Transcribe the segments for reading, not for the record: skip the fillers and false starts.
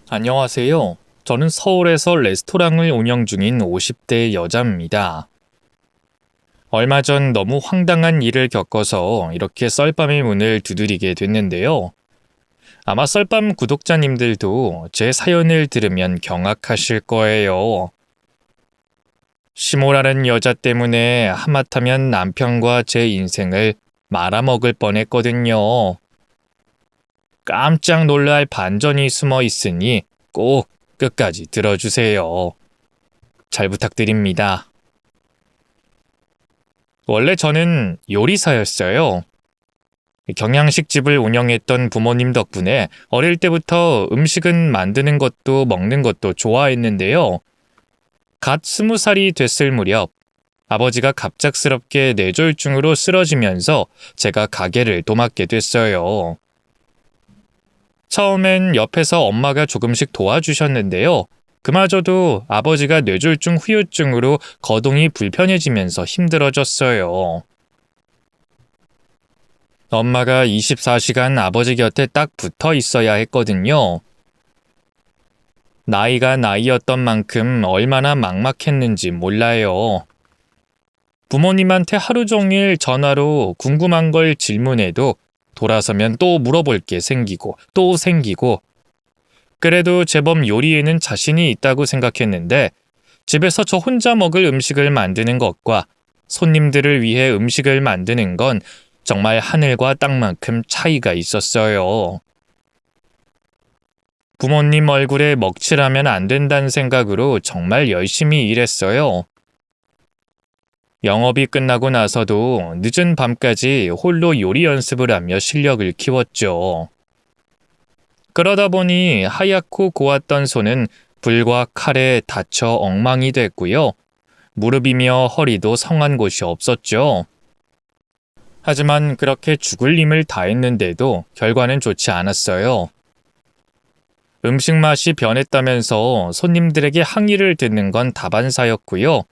안녕하세요. 저는 서울에서 레스토랑을 운영 중인 50대 여자입니다. 얼마 전 너무 황당한 일을 겪어서 이렇게 썰밤의 문을 두드리게 됐는데요. 아마 썰밤 구독자님들도 제 사연을 들으면 경악하실 거예요. 시모라는 여자 때문에 하마터면 남편과 제 인생을 말아먹을 뻔했거든요. 깜짝 놀랄 반전이 숨어 있으니 꼭 끝까지 들어주세요. 잘 부탁드립니다. 원래 저는 요리사였어요. 경양식집을 운영했던 부모님 덕분에 어릴 때부터 음식은 만드는 것도 먹는 것도 좋아했는데요. 갓 20살이 됐을 무렵 아버지가 갑작스럽게 뇌졸중으로 쓰러지면서 제가 가게를 도맡게 됐어요. 처음엔 옆에서 엄마가 조금씩 도와주셨는데요. 그마저도 아버지가 뇌졸중 후유증으로 거동이 불편해지면서 힘들어졌어요. 엄마가 24시간 아버지 곁에 딱 붙어 있어야 했거든요. 나이가 나이였던 만큼 얼마나 막막했는지 몰라요. 부모님한테 하루 종일 전화로 궁금한 걸 질문해도 돌아서면 또 물어볼 게 생기고 또 생기고, 그래도 제법 요리에는 자신이 있다고 생각했는데 집에서 저 혼자 먹을 음식을 만드는 것과 손님들을 위해 음식을 만드는 건 정말 하늘과 땅만큼 차이가 있었어요. 부모님 얼굴에 먹칠하면 안 된다는 생각으로 정말 열심히 일했어요. 영업이 끝나고 나서도 늦은 밤까지 홀로 요리 연습을 하며 실력을 키웠죠. 그러다 보니 하얗고 고왔던 손은 불과 칼에 다쳐 엉망이 됐고요. 무릎이며 허리도 성한 곳이 없었죠. 하지만 그렇게 죽을 힘을 다했는데도 결과는 좋지 않았어요. 음식 맛이 변했다면서 손님들에게 항의를 듣는 건 다반사였고요.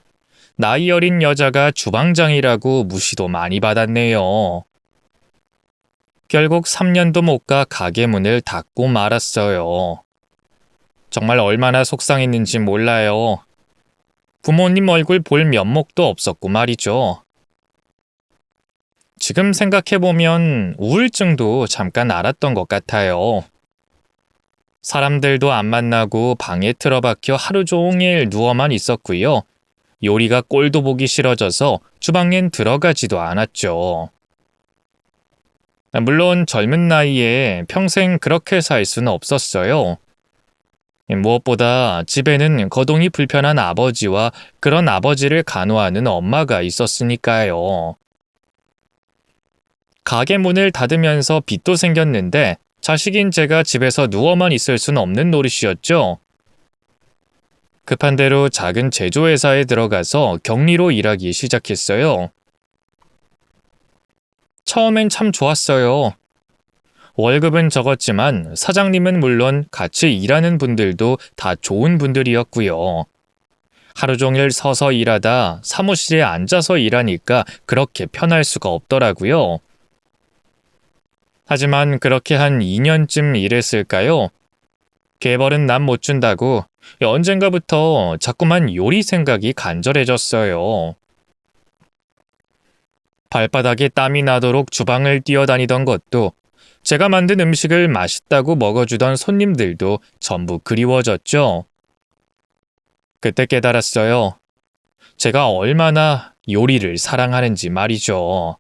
나이 어린 여자가 주방장이라고 무시도 많이 받았네요. 결국 3년도 못 가 가게 문을 닫고 말았어요. 정말 얼마나 속상했는지 몰라요. 부모님 얼굴 볼 면목도 없었고 말이죠. 지금 생각해보면 우울증도 잠깐 앓았던 것 같아요. 사람들도 안 만나고 방에 틀어박혀 하루 종일 누워만 있었고요. 요리가 꼴도 보기 싫어져서 주방엔 들어가지도 않았죠. 물론 젊은 나이에 평생 그렇게 살 수는 없었어요. 무엇보다 집에는 거동이 불편한 아버지와 그런 아버지를 간호하는 엄마가 있었으니까요. 가게 문을 닫으면서 빚도 생겼는데 자식인 제가 집에서 누워만 있을 수는 없는 노릇이었죠. 급한 대로 작은 제조회사에 들어가서 격리로 일하기 시작했어요. 처음엔 참 좋았어요. 월급은 적었지만 사장님은 물론 같이 일하는 분들도 다 좋은 분들이었고요. 하루 종일 서서 일하다 사무실에 앉아서 일하니까 그렇게 편할 수가 없더라고요. 하지만 그렇게 한 2년쯤 일했을까요? 개벌은 남 못 준다고 언젠가부터 자꾸만 요리 생각이 간절해졌어요. 발바닥에 땀이 나도록 주방을 뛰어다니던 것도, 제가 만든 음식을 맛있다고 먹어주던 손님들도 전부 그리워졌죠. 그때 깨달았어요. 제가 얼마나 요리를 사랑하는지 말이죠.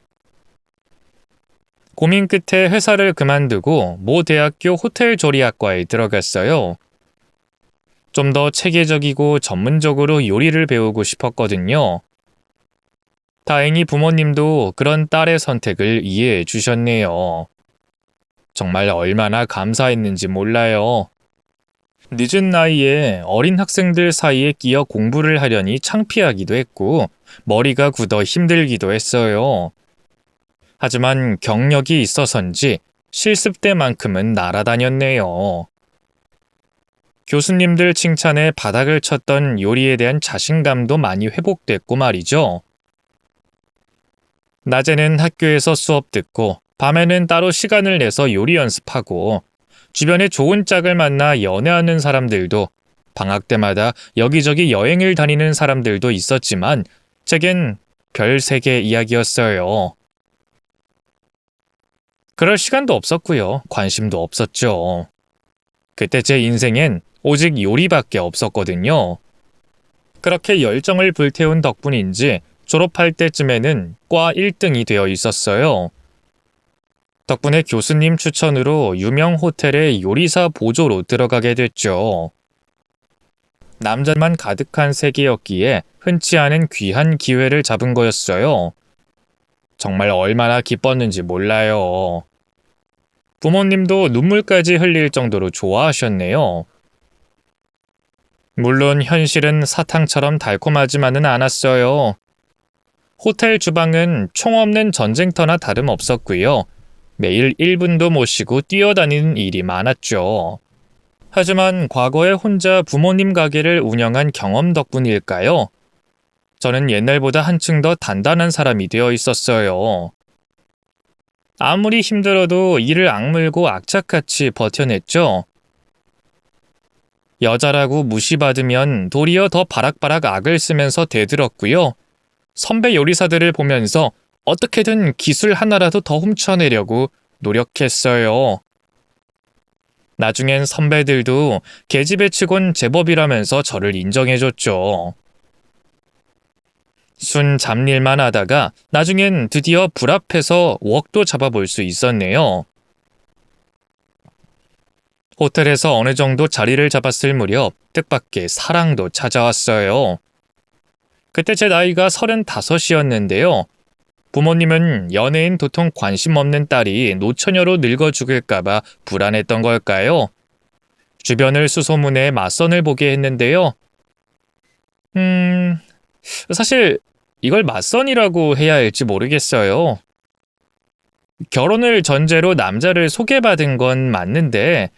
고민 끝에 회사를 그만두고 모 대학교 호텔 조리학과에 들어갔어요. 좀 더 체계적이고 전문적으로 요리를 배우고 싶었거든요. 다행히 부모님도 그런 딸의 선택을 이해해 주셨네요. 정말 얼마나 감사했는지 몰라요. 늦은 나이에 어린 학생들 사이에 끼어 공부를 하려니 창피하기도 했고 머리가 굳어 힘들기도 했어요. 하지만 경력이 있어서인지 실습 때만큼은 날아다녔네요. 교수님들 칭찬에 바닥을 쳤던 요리에 대한 자신감도 많이 회복됐고 말이죠. 낮에는 학교에서 수업 듣고 밤에는 따로 시간을 내서 요리 연습하고 주변에 좋은 짝을 만나 연애하는 사람들도, 방학 때마다 여기저기 여행을 다니는 사람들도 있었지만 제겐 별 세계 이야기였어요. 그럴 시간도 없었고요. 관심도 없었죠. 그때 제 인생엔 오직 요리밖에 없었거든요. 그렇게 열정을 불태운 덕분인지 졸업할 때쯤에는 과 1등이 되어 있었어요. 덕분에 교수님 추천으로 유명 호텔의 요리사 보조로 들어가게 됐죠. 남자만 가득한 세계였기에 흔치 않은 귀한 기회를 잡은 거였어요. 정말 얼마나 기뻤는지 몰라요. 부모님도 눈물까지 흘릴 정도로 좋아하셨네요. 물론 현실은 사탕처럼 달콤하지만은 않았어요. 호텔 주방은 총 없는 전쟁터나 다름없었고요. 매일 1분도 못 쉬고 뛰어다니는 일이 많았죠. 하지만 과거에 혼자 부모님 가게를 운영한 경험 덕분일까요? 저는 옛날보다 한층 더 단단한 사람이 되어 있었어요. 아무리 힘들어도 이를 악물고 악착같이 버텨냈죠. 여자라고 무시받으면 도리어 더 바락바락 악을 쓰면서 대들었고요. 선배 요리사들을 보면서 어떻게든 기술 하나라도 더 훔쳐내려고 노력했어요. 나중엔 선배들도 계집애 치곤 제법이라면서 저를 인정해줬죠. 순 잡일만 하다가 나중엔 드디어 불 앞에서 웍도 잡아볼 수 있었네요. 호텔에서 어느 정도 자리를 잡았을 무렵 뜻밖의 사랑도 찾아왔어요. 그때 제 나이가 35이었는데요. 부모님은 연예인 도통 관심 없는 딸이 노처녀로 늙어 죽을까봐 불안했던 걸까요? 주변을 수소문해 맞선을 보게 했는데요. 사실 이걸 맞선이라고 해야 할지 모르겠어요. 결혼을 전제로 남자를 소개받은 건 맞는데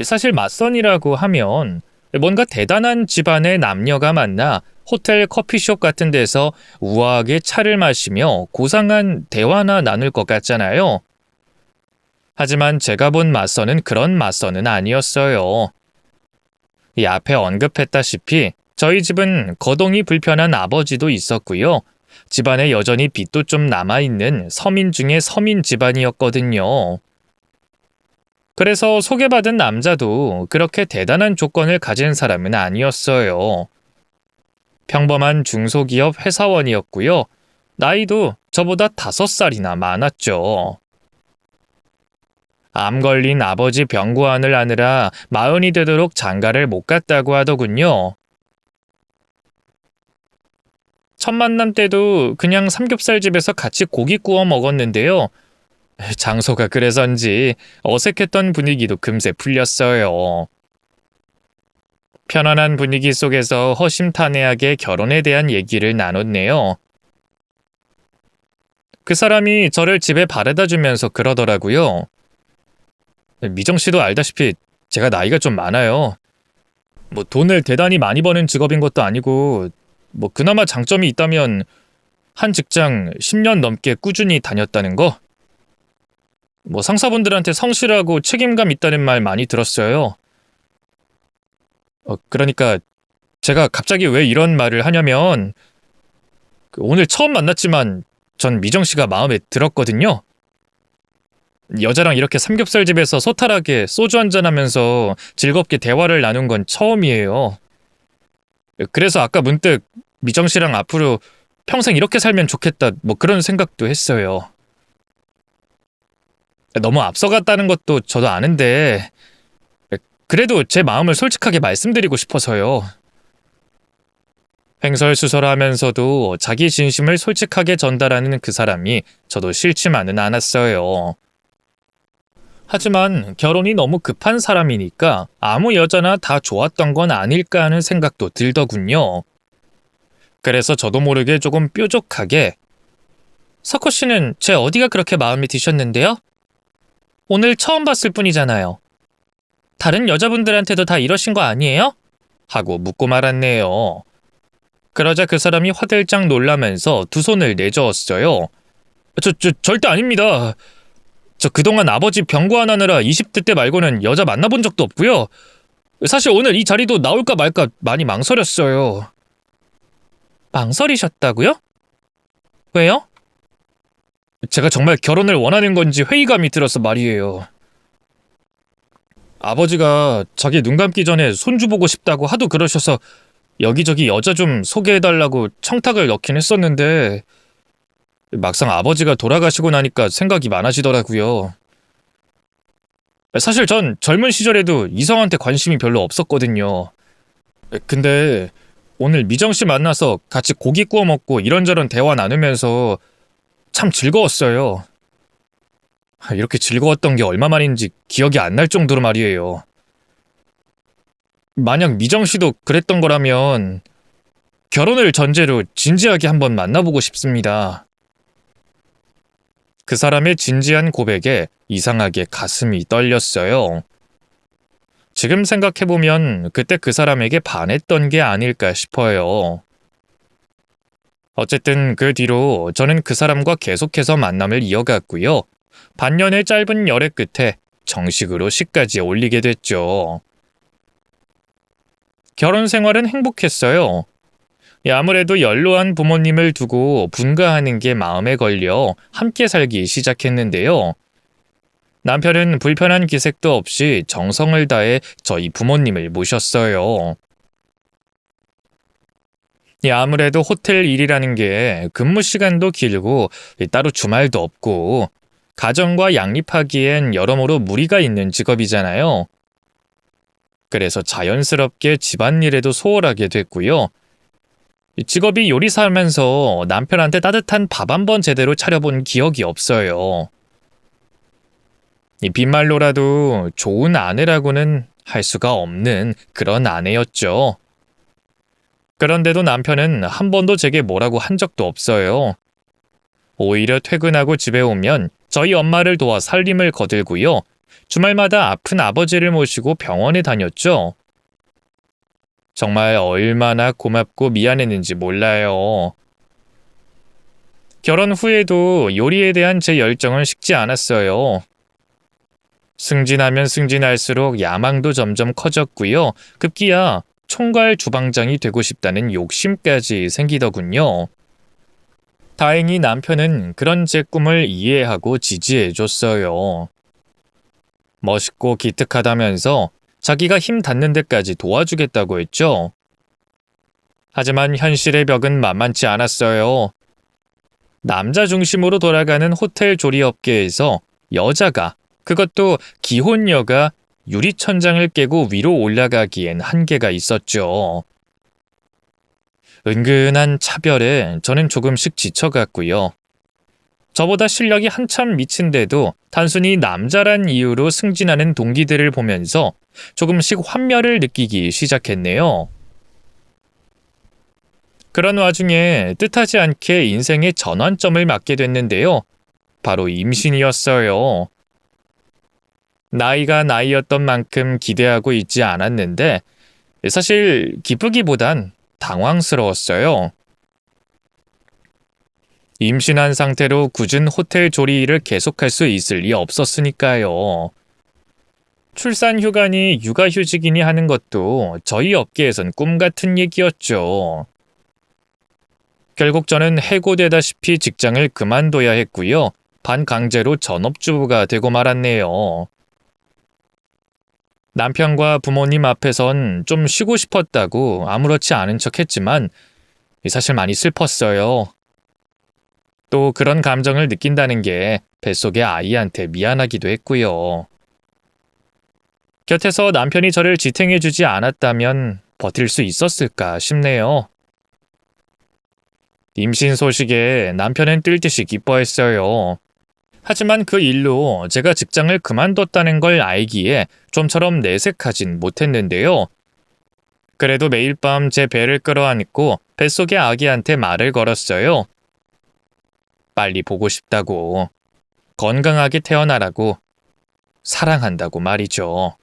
사실 맞선이라고 하면 뭔가 대단한 집안의 남녀가 만나 호텔 커피숍 같은 데서 우아하게 차를 마시며 고상한 대화나 나눌 것 같잖아요. 하지만 제가 본 맞선은 그런 맞선은 아니었어요. 이 앞에 언급했다시피 저희 집은 거동이 불편한 아버지도 있었고요. 집안에 여전히 빚도 좀 남아있는 서민 중에 서민 집안이었거든요. 그래서 소개받은 남자도 그렇게 대단한 조건을 가진 사람은 아니었어요. 평범한 중소기업 회사원이었고요. 나이도 저보다 5살이나 많았죠. 암 걸린 아버지 병고안을 하느라 40이 되도록 장가를 못 갔다고 하더군요. 첫 만남 때도 그냥 삼겹살집에서 같이 고기 구워 먹었는데요. 장소가 그래서인지 어색했던 분위기도 금세 풀렸어요. 편안한 분위기 속에서 허심탄회하게 결혼에 대한 얘기를 나눴네요. 그 사람이 저를 집에 바래다 주면서 그러더라고요. 미정 씨도 알다시피 제가 나이가 좀 많아요. 돈을 대단히 많이 버는 직업인 것도 아니고 그나마 장점이 있다면 한 직장 10년 넘게 꾸준히 다녔다는 거? 상사분들한테 성실하고 책임감 있다는 말 많이 들었어요. 그러니까 제가 갑자기 왜 이런 말을 하냐면 오늘 처음 만났지만 전 미정 씨가 마음에 들었거든요. 여자랑 이렇게 삼겹살집에서 소탈하게 소주 한잔하면서 즐겁게 대화를 나눈 건 처음이에요. 그래서 아까 문득 미정 씨랑 앞으로 평생 이렇게 살면 좋겠다 그런 생각도 했어요. 너무 앞서갔다는 것도 저도 아는데 그래도 제 마음을 솔직하게 말씀드리고 싶어서요. 횡설수설하면서도 자기 진심을 솔직하게 전달하는 그 사람이 저도 싫지만은 않았어요. 하지만 결혼이 너무 급한 사람이니까 아무 여자나 다 좋았던 건 아닐까 하는 생각도 들더군요. 그래서 저도 모르게 조금 뾰족하게 석호 씨는 제 어디가 그렇게 마음에 드셨는데요? 오늘 처음 봤을 뿐이잖아요. 다른 여자분들한테도 다 이러신 거 아니에요? 하고 묻고 말았네요. 그러자 그 사람이 화들짝 놀라면서 두 손을 내저었어요. 절대 아닙니다. 저 그동안 아버지 병고안하느라 20대 때 말고는 여자 만나본 적도 없고요. 사실 오늘 이 자리도 나올까 말까 많이 망설였어요. 망설이셨다고요? 왜요? 제가 정말 결혼을 원하는 건지 회의감이 들어서 말이에요. 아버지가 자기 눈 감기 전에 손주 보고 싶다고 하도 그러셔서 여기저기 여자 좀 소개해달라고 청탁을 넣긴 했었는데 막상 아버지가 돌아가시고 나니까 생각이 많아지더라고요. 사실 전 젊은 시절에도 이성한테 관심이 별로 없었거든요. 근데 오늘 미정 씨 만나서 같이 고기 구워 먹고 이런저런 대화 나누면서 참 즐거웠어요. 이렇게 즐거웠던 게 얼마만인지 기억이 안 날 정도로 말이에요. 만약 미정 씨도 그랬던 거라면 결혼을 전제로 진지하게 한번 만나보고 싶습니다. 그 사람의 진지한 고백에 이상하게 가슴이 떨렸어요. 지금 생각해보면 그때 그 사람에게 반했던 게 아닐까 싶어요. 어쨌든 그 뒤로 저는 그 사람과 계속해서 만남을 이어갔고요. 반년의 짧은 열애 끝에 정식으로 식까지 올리게 됐죠. 결혼 생활은 행복했어요. 아무래도 연로한 부모님을 두고 분가하는 게 마음에 걸려 함께 살기 시작했는데요. 남편은 불편한 기색도 없이 정성을 다해 저희 부모님을 모셨어요. 아무래도 호텔 일이라는 게 근무 시간도 길고 따로 주말도 없고 가정과 양립하기엔 여러모로 무리가 있는 직업이잖아요. 그래서 자연스럽게 집안일에도 소홀하게 됐고요. 직업이 요리사면서 남편한테 따뜻한 밥 한 번 제대로 차려본 기억이 없어요. 빈말로라도 좋은 아내라고는 할 수가 없는 그런 아내였죠. 그런데도 남편은 한 번도 제게 뭐라고 한 적도 없어요. 오히려 퇴근하고 집에 오면 저희 엄마를 도와 살림을 거들고요. 주말마다 아픈 아버지를 모시고 병원에 다녔죠. 정말 얼마나 고맙고 미안했는지 몰라요. 결혼 후에도 요리에 대한 제 열정은 식지 않았어요. 승진하면 승진할수록 야망도 점점 커졌고요. 급기야 총괄 주방장이 되고 싶다는 욕심까지 생기더군요. 다행히 남편은 그런 제 꿈을 이해하고 지지해줬어요. 멋있고 기특하다면서 자기가 힘 닿는 데까지 도와주겠다고 했죠. 하지만 현실의 벽은 만만치 않았어요. 남자 중심으로 돌아가는 호텔 조리업계에서 여자가, 그것도 기혼녀가 유리천장을 깨고 위로 올라가기엔 한계가 있었죠. 은근한 차별에 저는 조금씩 지쳐갔고요. 저보다 실력이 한참 미친데도 단순히 남자란 이유로 승진하는 동기들을 보면서 조금씩 환멸을 느끼기 시작했네요. 그런 와중에 뜻하지 않게 인생의 전환점을 맞게 됐는데요. 바로 임신이었어요. 나이가 나이였던 만큼 기대하고 있지 않았는데 사실 기쁘기보단 당황스러웠어요. 임신한 상태로 굳은 호텔 조리 일을 계속할 수 있을 리 없었으니까요. 출산 휴가니 육아휴직이니 하는 것도 저희 업계에선 꿈 같은 얘기였죠. 결국 저는 해고되다시피 직장을 그만둬야 했고요. 반강제로 전업주부가 되고 말았네요. 남편과 부모님 앞에선 좀 쉬고 싶었다고 아무렇지 않은 척 했지만 사실 많이 슬펐어요. 또 그런 감정을 느낀다는 게 뱃속의 아이한테 미안하기도 했고요. 곁에서 남편이 저를 지탱해주지 않았다면 버틸 수 있었을까 싶네요. 임신 소식에 남편은 뜰 듯이 기뻐했어요. 하지만 그 일로 제가 직장을 그만뒀다는 걸 알기에 좀처럼 내색하진 못했는데요. 그래도 매일 밤 제 배를 끌어안고 뱃속의 아기한테 말을 걸었어요. 빨리 보고 싶다고, 건강하게 태어나라고, 사랑한다고 말이죠.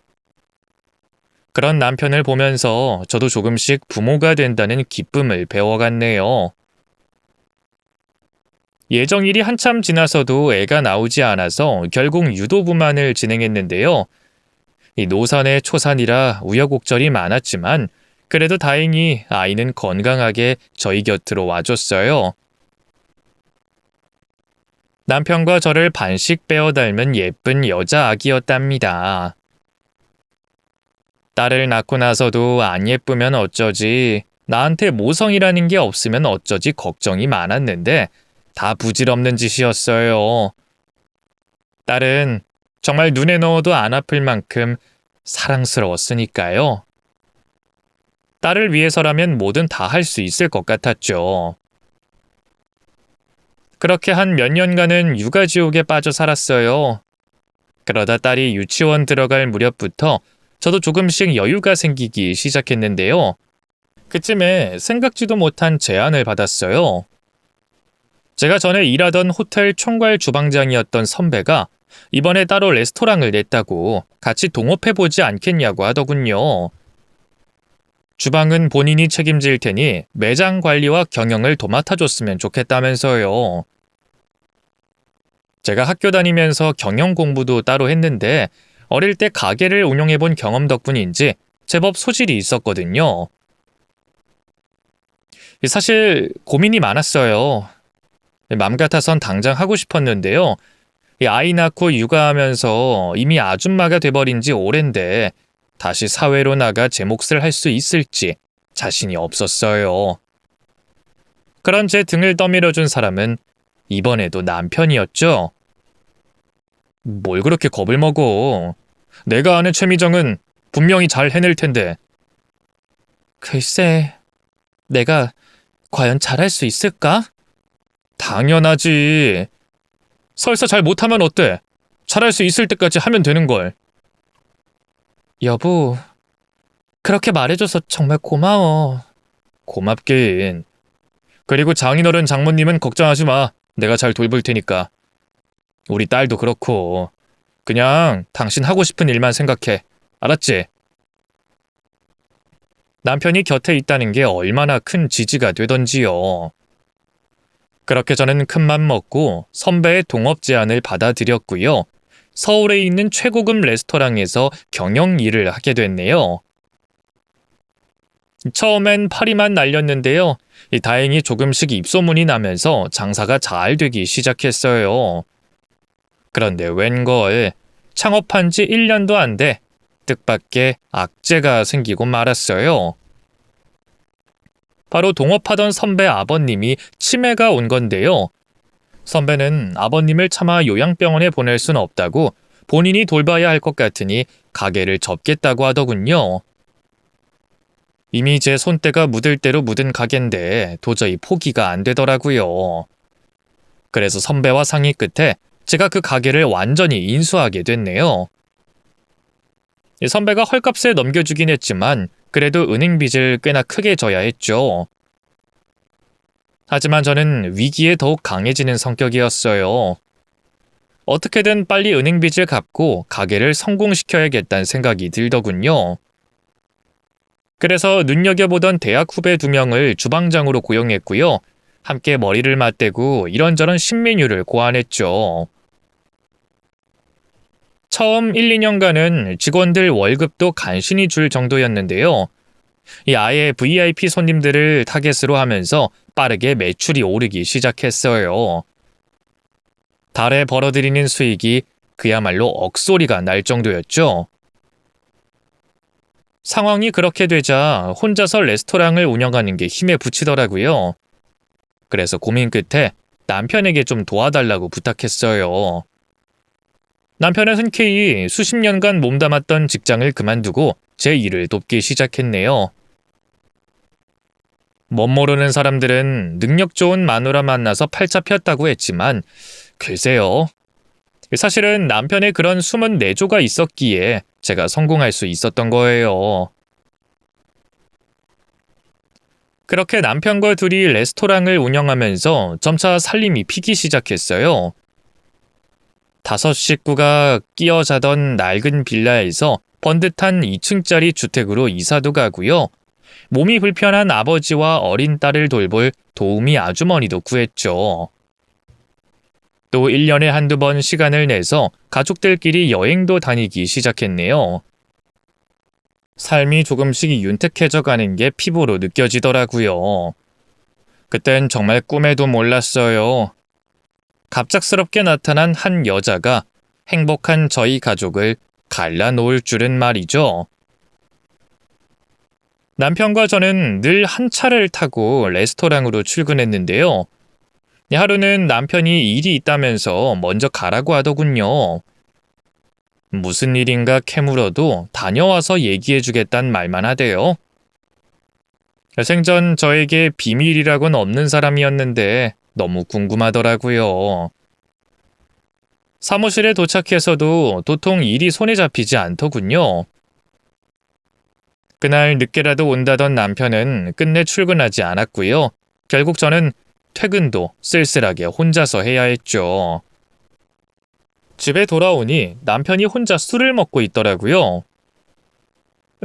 그런 남편을 보면서 저도 조금씩 부모가 된다는 기쁨을 배워갔네요. 예정일이 한참 지나서도 애가 나오지 않아서 결국 유도부만을 진행했는데요. 이 노산의 초산이라 우여곡절이 많았지만 그래도 다행히 아이는 건강하게 저희 곁으로 와줬어요. 남편과 저를 반씩 빼어 닮은 예쁜 여자 아기였답니다. 딸을 낳고 나서도 안 예쁘면 어쩌지, 나한테 모성이라는 게 없으면 어쩌지 걱정이 많았는데 다 부질없는 짓이었어요. 딸은 정말 눈에 넣어도 안 아플 만큼 사랑스러웠으니까요. 딸을 위해서라면 뭐든 다 할 수 있을 것 같았죠. 그렇게 한 몇 년간은 육아지옥에 빠져 살았어요. 그러다 딸이 유치원 들어갈 무렵부터 저도 조금씩 여유가 생기기 시작했는데요. 그쯤에 생각지도 못한 제안을 받았어요. 제가 전에 일하던 호텔 총괄 주방장이었던 선배가 이번에 따로 레스토랑을 냈다고 같이 동업해보지 않겠냐고 하더군요. 주방은 본인이 책임질 테니 매장 관리와 경영을 도맡아줬으면 좋겠다면서요. 제가 학교 다니면서 경영 공부도 따로 했는데 어릴 때 가게를 운영해본 경험 덕분인지 제법 소질이 있었거든요. 사실 고민이 많았어요. 맘 같아선 당장 하고 싶었는데요. 아이 낳고 육아하면서 이미 아줌마가 돼버린 지 오랜데 다시 사회로 나가 제 몫을 할 수 있을지 자신이 없었어요. 그런 제 등을 떠밀어준 사람은 이번에도 남편이었죠. 뭘 그렇게 겁을 먹어. 내가 아는 최미정은 분명히 잘 해낼 텐데. 글쎄, 내가 과연 잘할 수 있을까? 당연하지. 설사 잘 못하면 어때? 잘할 수 있을 때까지 하면 되는걸. 여보, 그렇게 말해줘서 정말 고마워. 고맙긴. 그리고 장인어른 장모님은 걱정하지 마. 내가 잘 돌볼 테니까. 우리 딸도 그렇고. 그냥 당신 하고 싶은 일만 생각해. 알았지? 남편이 곁에 있다는 게 얼마나 큰 지지가 되던지요. 그렇게 저는 큰맘 먹고 선배의 동업 제안을 받아들였고요. 서울에 있는 최고급 레스토랑에서 경영 일을 하게 됐네요. 처음엔 파리만 날렸는데요. 다행히 조금씩 입소문이 나면서 장사가 잘 되기 시작했어요. 그런데 웬걸 창업한 지 1년도 안 돼 뜻밖의 악재가 생기고 말았어요. 바로 동업하던 선배 아버님이 치매가 온 건데요. 선배는 아버님을 차마 요양병원에 보낼 순 없다고 본인이 돌봐야 할 것 같으니 가게를 접겠다고 하더군요. 이미 제 손때가 묻을 대로 묻은 가게인데 도저히 포기가 안 되더라고요. 그래서 선배와 상의 끝에 제가 그 가게를 완전히 인수하게 됐네요. 선배가 헐값에 넘겨주긴 했지만 그래도 은행 빚을 꽤나 크게 져야 했죠. 하지만 저는 위기에 더욱 강해지는 성격이었어요. 어떻게든 빨리 은행 빚을 갚고 가게를 성공시켜야겠다는 생각이 들더군요. 그래서 눈여겨보던 대학 후배 2명을 주방장으로 고용했고요. 함께 머리를 맞대고 이런저런 신메뉴를 고안했죠. 처음 1, 2년간은 직원들 월급도 간신히 줄 정도였는데요. 아예 VIP 손님들을 타겟으로 하면서 빠르게 매출이 오르기 시작했어요. 달에 벌어들이는 수익이 그야말로 억소리가 날 정도였죠. 상황이 그렇게 되자 혼자서 레스토랑을 운영하는 게 힘에 부치더라고요. 그래서 고민 끝에 남편에게 좀 도와달라고 부탁했어요. 남편은 흔쾌히 수십 년간 몸담았던 직장을 그만두고 제 일을 돕기 시작했네요. 멋모르는 사람들은 능력 좋은 마누라 만나서 팔자 폈다고 했지만 글쎄요. 사실은 남편의 그런 숨은 내조가 있었기에 제가 성공할 수 있었던 거예요. 그렇게 남편과 둘이 레스토랑을 운영하면서 점차 살림이 피기 시작했어요. 5 식구가 끼어 자던 낡은 빌라에서 번듯한 2층짜리 주택으로 이사도 가고요. 몸이 불편한 아버지와 어린 딸을 돌볼 도우미 아주머니도 구했죠. 또 1년에 한두 번 시간을 내서 가족들끼리 여행도 다니기 시작했네요. 삶이 조금씩 윤택해져 가는 게 피부로 느껴지더라고요. 그땐 정말 꿈에도 몰랐어요. 갑작스럽게 나타난 한 여자가 행복한 저희 가족을 갈라놓을 줄은 말이죠. 남편과 저는 늘 한 차를 타고 레스토랑으로 출근했는데요. 하루는 남편이 일이 있다면서 먼저 가라고 하더군요. 무슨 일인가 캐물어도 다녀와서 얘기해주겠단 말만 하대요. 생전 저에게 비밀이라고는 없는 사람이었는데 너무 궁금하더라고요. 사무실에 도착해서도 도통 일이 손에 잡히지 않더군요. 그날 늦게라도 온다던 남편은 끝내 출근하지 않았고요. 결국 저는 퇴근도 쓸쓸하게 혼자서 해야 했죠. 집에 돌아오니 남편이 혼자 술을 먹고 있더라고요.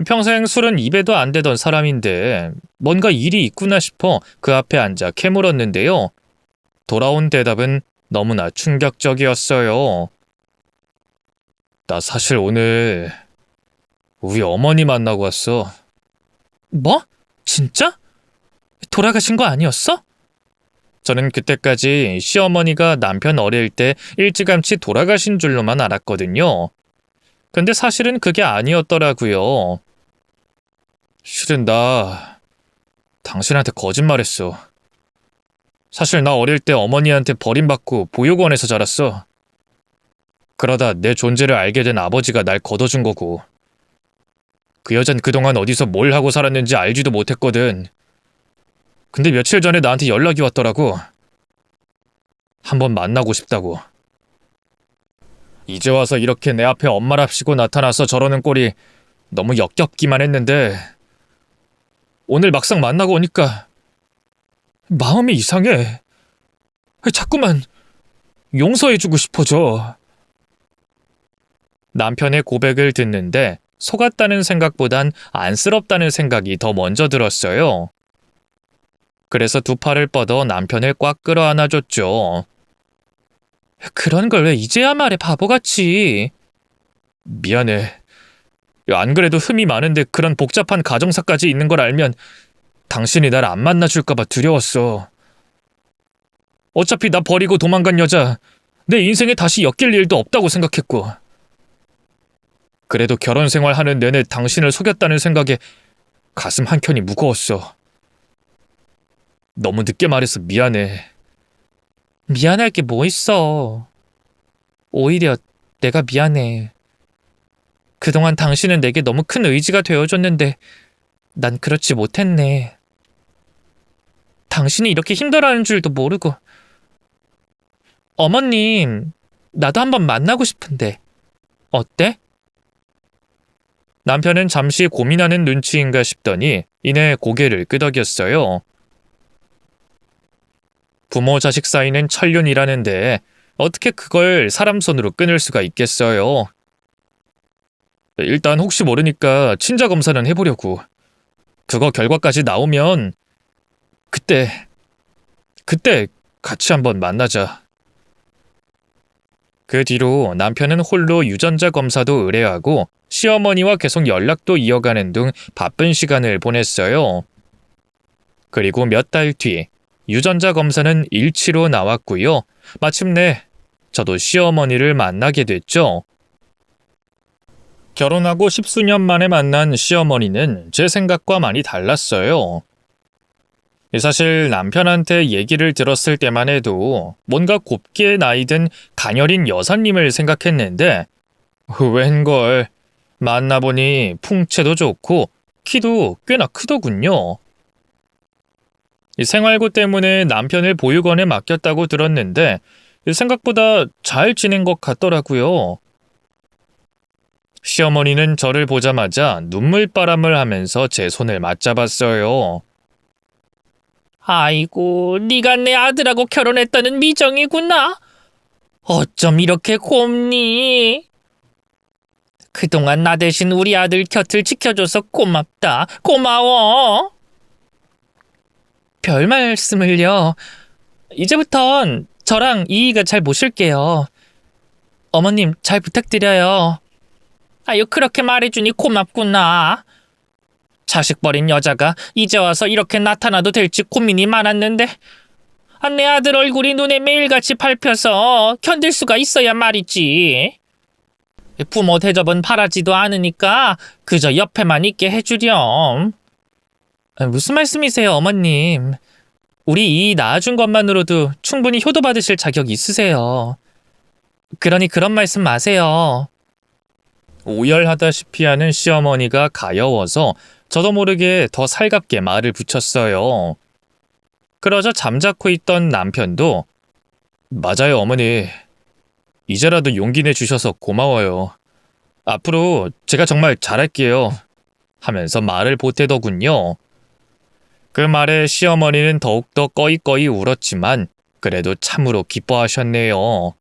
평생 술은 입에도 안 대던 사람인데 뭔가 일이 있구나 싶어 그 앞에 앉아 캐물었는데요. 돌아온 대답은 너무나 충격적이었어요. 나 사실 오늘 우리 어머니 만나고 왔어. 뭐? 진짜? 돌아가신 거 아니었어? 저는 그때까지 시어머니가 남편 어릴 때 일찌감치 돌아가신 줄로만 알았거든요. 근데 사실은 그게 아니었더라고요. 실은 나 당신한테 거짓말했어. 사실 나 어릴 때 어머니한테 버림받고 보육원에서 자랐어. 그러다 내 존재를 알게 된 아버지가 날 걷어준 거고. 그 여잔 그동안 어디서 뭘 하고 살았는지 알지도 못했거든. 근데 며칠 전에 나한테 연락이 왔더라고. 한번 만나고 싶다고. 이제 와서 이렇게 내 앞에 엄마랍시고 나타나서 저러는 꼴이 너무 역겹기만 했는데 오늘 막상 만나고 오니까 마음이 이상해. 자꾸만 용서해주고 싶어져. 남편의 고백을 듣는데 속았다는 생각보단 안쓰럽다는 생각이 더 먼저 들었어요. 그래서 두 팔을 뻗어 남편을 꽉 끌어안아줬죠. 그런 걸 왜 이제야 말해, 바보같이. 미안해. 안 그래도 흠이 많은데 그런 복잡한 가정사까지 있는 걸 알면 당신이 날 안 만나줄까봐 두려웠어. 어차피 나 버리고 도망간 여자 내 인생에 다시 엮일 일도 없다고 생각했고. 그래도 결혼 생활하는 내내 당신을 속였다는 생각에 가슴 한켠이 무거웠어. 너무 늦게 말해서 미안해. 미안할 게 뭐 있어. 오히려 내가 미안해. 그동안 당신은 내게 너무 큰 의지가 되어줬는데 난 그렇지 못했네. 당신이 이렇게 힘들어하는 줄도 모르고. 어머님, 나도 한번 만나고 싶은데 어때? 남편은 잠시 고민하는 눈치인가 싶더니 이내 고개를 끄덕였어요. 부모 자식 사이는 천륜이라는데 어떻게 그걸 사람 손으로 끊을 수가 있겠어요. 일단 혹시 모르니까 친자 검사는 해보려고. 그거 결과까지 나오면 그때 같이 한번 만나자. 그 뒤로 남편은 홀로 유전자 검사도 의뢰하고 시어머니와 계속 연락도 이어가는 등 바쁜 시간을 보냈어요. 그리고 몇 달 뒤 유전자 검사는 일치로 나왔고요. 마침내 저도 시어머니를 만나게 됐죠. 결혼하고 10수년 만에 만난 시어머니는 제 생각과 많이 달랐어요. 사실 남편한테 얘기를 들었을 때만 해도 뭔가 곱게 나이든 가녀린 여사님을 생각했는데 웬걸 만나보니 풍채도 좋고 키도 꽤나 크더군요. 생활고 때문에 남편을 보육원에 맡겼다고 들었는데 생각보다 잘 지낸 것 같더라고요. 시어머니는 저를 보자마자 눈물바람을 하면서 제 손을 맞잡았어요. 아이고, 네가 내 아들하고 결혼했다는 미정이구나. 어쩜 이렇게 곱니? 그동안 나 대신 우리 아들 곁을 지켜줘서 고맙다. 고마워. 별 말씀을요. 이제부턴 저랑 이이가 잘 모실게요. 어머님 잘 부탁드려요. 아유, 그렇게 말해주니 고맙구나. 자식 버린 여자가 이제 와서 이렇게 나타나도 될지 고민이 많았는데 내 아들 얼굴이 눈에 매일같이 밟혀서 견딜 수가 있어야 말이지. 부모 대접은 바라지도 않으니까 그저 옆에만 있게 해주렴. 무슨 말씀이세요, 어머님? 우리 이 낳아준 것만으로도 충분히 효도받으실 자격이 있으세요. 그러니 그런 말씀 마세요. 오열하다시피 하는 시어머니가 가여워서 저도 모르게 더 살갑게 말을 붙였어요. 그러자 잠자코 있던 남편도 맞아요, 어머니. 이제라도 용기 내주셔서 고마워요. 앞으로 제가 정말 잘할게요. 하면서 말을 보태더군요. 그 말에 시어머니는 더욱더 꺼이꺼이 울었지만 그래도 참으로 기뻐하셨네요.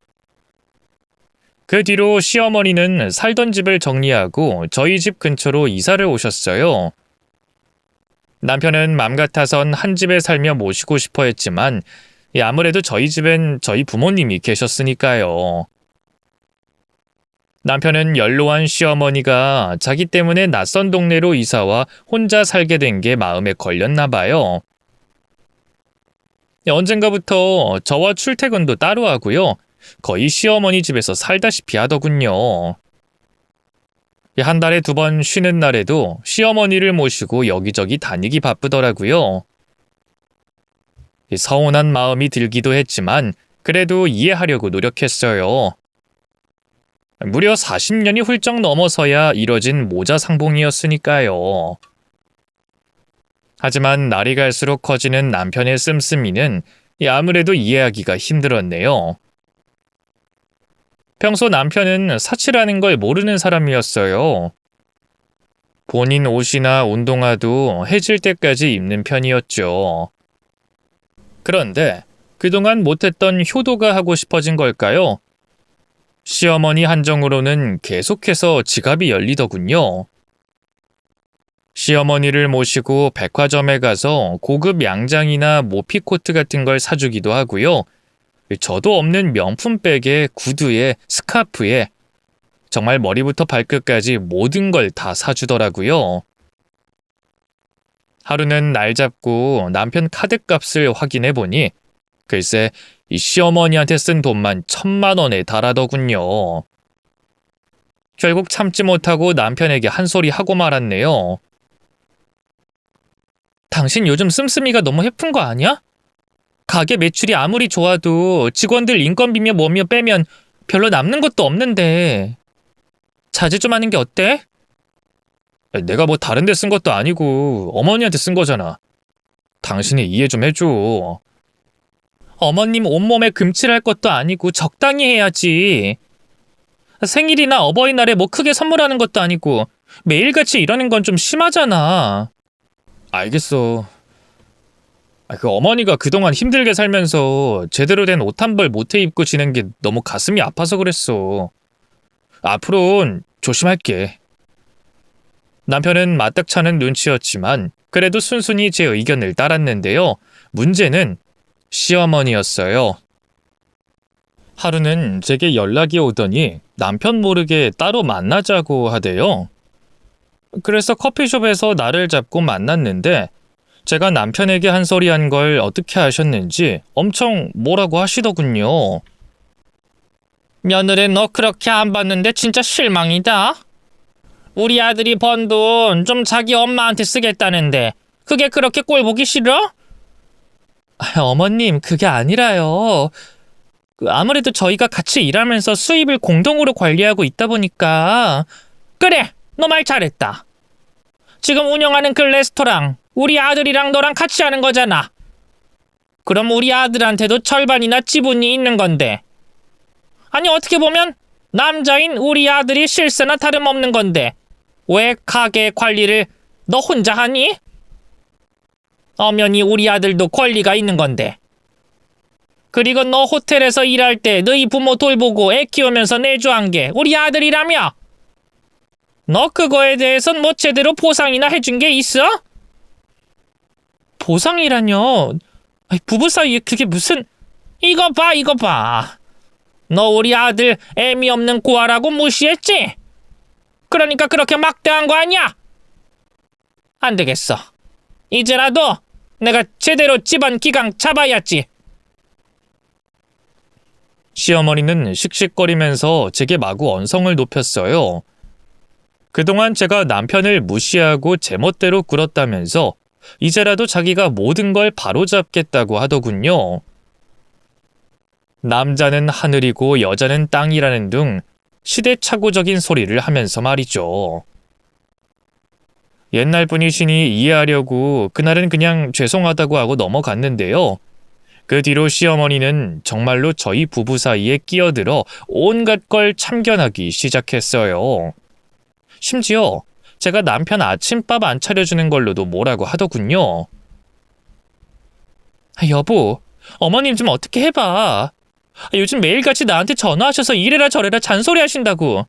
그 뒤로 시어머니는 살던 집을 정리하고 저희 집 근처로 이사를 오셨어요. 남편은 맘 같아선 한 집에 살며 모시고 싶어 했지만 아무래도 저희 집엔 저희 부모님이 계셨으니까요. 남편은 연로한 시어머니가 자기 때문에 낯선 동네로 이사와 혼자 살게 된 게 마음에 걸렸나 봐요. 언젠가부터 저와 출퇴근도 따로 하고요. 거의 시어머니 집에서 살다시피 하더군요. 한 달에 2번 쉬는 날에도 시어머니를 모시고 여기저기 다니기 바쁘더라고요. 서운한 마음이 들기도 했지만 그래도 이해하려고 노력했어요. 무려 40년이 훌쩍 넘어서야 이뤄진 모자 상봉이었으니까요. 하지만 날이 갈수록 커지는 남편의 씀씀이는 아무래도 이해하기가 힘들었네요. 평소 남편은 사치라는 걸 모르는 사람이었어요. 본인 옷이나 운동화도 해질 때까지 입는 편이었죠. 그런데 그동안 못했던 효도가 하고 싶어진 걸까요? 시어머니 한정으로는 계속해서 지갑이 열리더군요. 시어머니를 모시고 백화점에 가서 고급 양장이나 모피코트 같은 걸 사주기도 하고요. 저도 없는 명품 백에 구두에 스카프에 정말 머리부터 발끝까지 모든 걸 다 사주더라고요. 하루는 날 잡고 남편 카드값을 확인해 보니 글쎄 이 시어머니한테 쓴 돈만 1,000만 원에 달하더군요. 결국 참지 못하고 남편에게 한 소리 하고 말았네요. 당신 요즘 씀씀이가 너무 해픈 거 아니야? 가게 매출이 아무리 좋아도 직원들 인건비며 뭐며 빼면 별로 남는 것도 없는데 자제 좀 하는 게 어때? 내가 뭐 다른 데 쓴 것도 아니고 어머니한테 쓴 거잖아. 당신이 이해 좀 해줘. 어머님 온몸에 금칠할 것도 아니고 적당히 해야지. 생일이나 어버이날에 뭐 크게 선물하는 것도 아니고 매일같이 이러는 건 좀 심하잖아. 알겠어. 그 어머니가 그동안 힘들게 살면서 제대로 된 옷 한 벌 못 입고 지낸 게 너무 가슴이 아파서 그랬어. 앞으로는 조심할게. 남편은 마뜩찮은 눈치였지만 그래도 순순히 제 의견을 따랐는데요. 문제는 시어머니였어요. 하루는 제게 연락이 오더니 남편 모르게 따로 만나자고 하대요. 그래서 커피숍에서 날을 잡고 만났는데 제가 남편에게 한 소리 한 걸 어떻게 하셨는지 엄청 뭐라고 하시더군요. 며느리 너 그렇게 안 봤는데 진짜 실망이다. 우리 아들이 번 돈 좀 자기 엄마한테 쓰겠다는데 그게 그렇게 꼴 보기 싫어? 어머님 그게 아니라요. 아무래도 저희가 같이 일하면서 수입을 공동으로 관리하고 있다 보니까. 그래, 너 말 잘했다. 지금 운영하는 그 레스토랑 우리 아들이랑 너랑 같이 하는 거잖아. 그럼 우리 아들한테도 절반이나 지분이 있는 건데. 아니 어떻게 보면 남자인 우리 아들이 실세나 다름없는 건데 왜 가게 관리를 너 혼자 하니? 엄연히 우리 아들도 권리가 있는 건데. 그리고 너 호텔에서 일할 때 너희 부모 돌보고 애 키우면서 내조한 게 우리 아들이라며? 너 그거에 대해선 뭐 제대로 보상이나 해준 게 있어? 보상이라뇨? 부부 사이에 그게 무슨... 이거 봐, 이거 봐. 너 우리 아들 애미 없는 고아라고 무시했지? 그러니까 그렇게 막대한 거 아니야? 안 되겠어. 이제라도 내가 제대로 집안 기강 잡아야지. 시어머니는 씩씩거리면서 제게 마구 언성을 높였어요. 그동안 제가 남편을 무시하고 제멋대로 굴었다면서 이제라도 자기가 모든 걸 바로잡겠다고 하더군요. 남자는 하늘이고 여자는 땅이라는 등 시대착오적인 소리를 하면서 말이죠. 옛날 분이시니 이해하려고 그날은 그냥 죄송하다고 하고 넘어갔는데요. 그 뒤로 시어머니는 정말로 저희 부부 사이에 끼어들어 온갖 걸 참견하기 시작했어요. 심지어 제가 남편 아침밥 안 차려주는 걸로도 뭐라고 하더군요. 여보, 어머님 좀 어떻게 해봐. 요즘 매일같이 나한테 전화하셔서 이래라 저래라 잔소리 하신다고.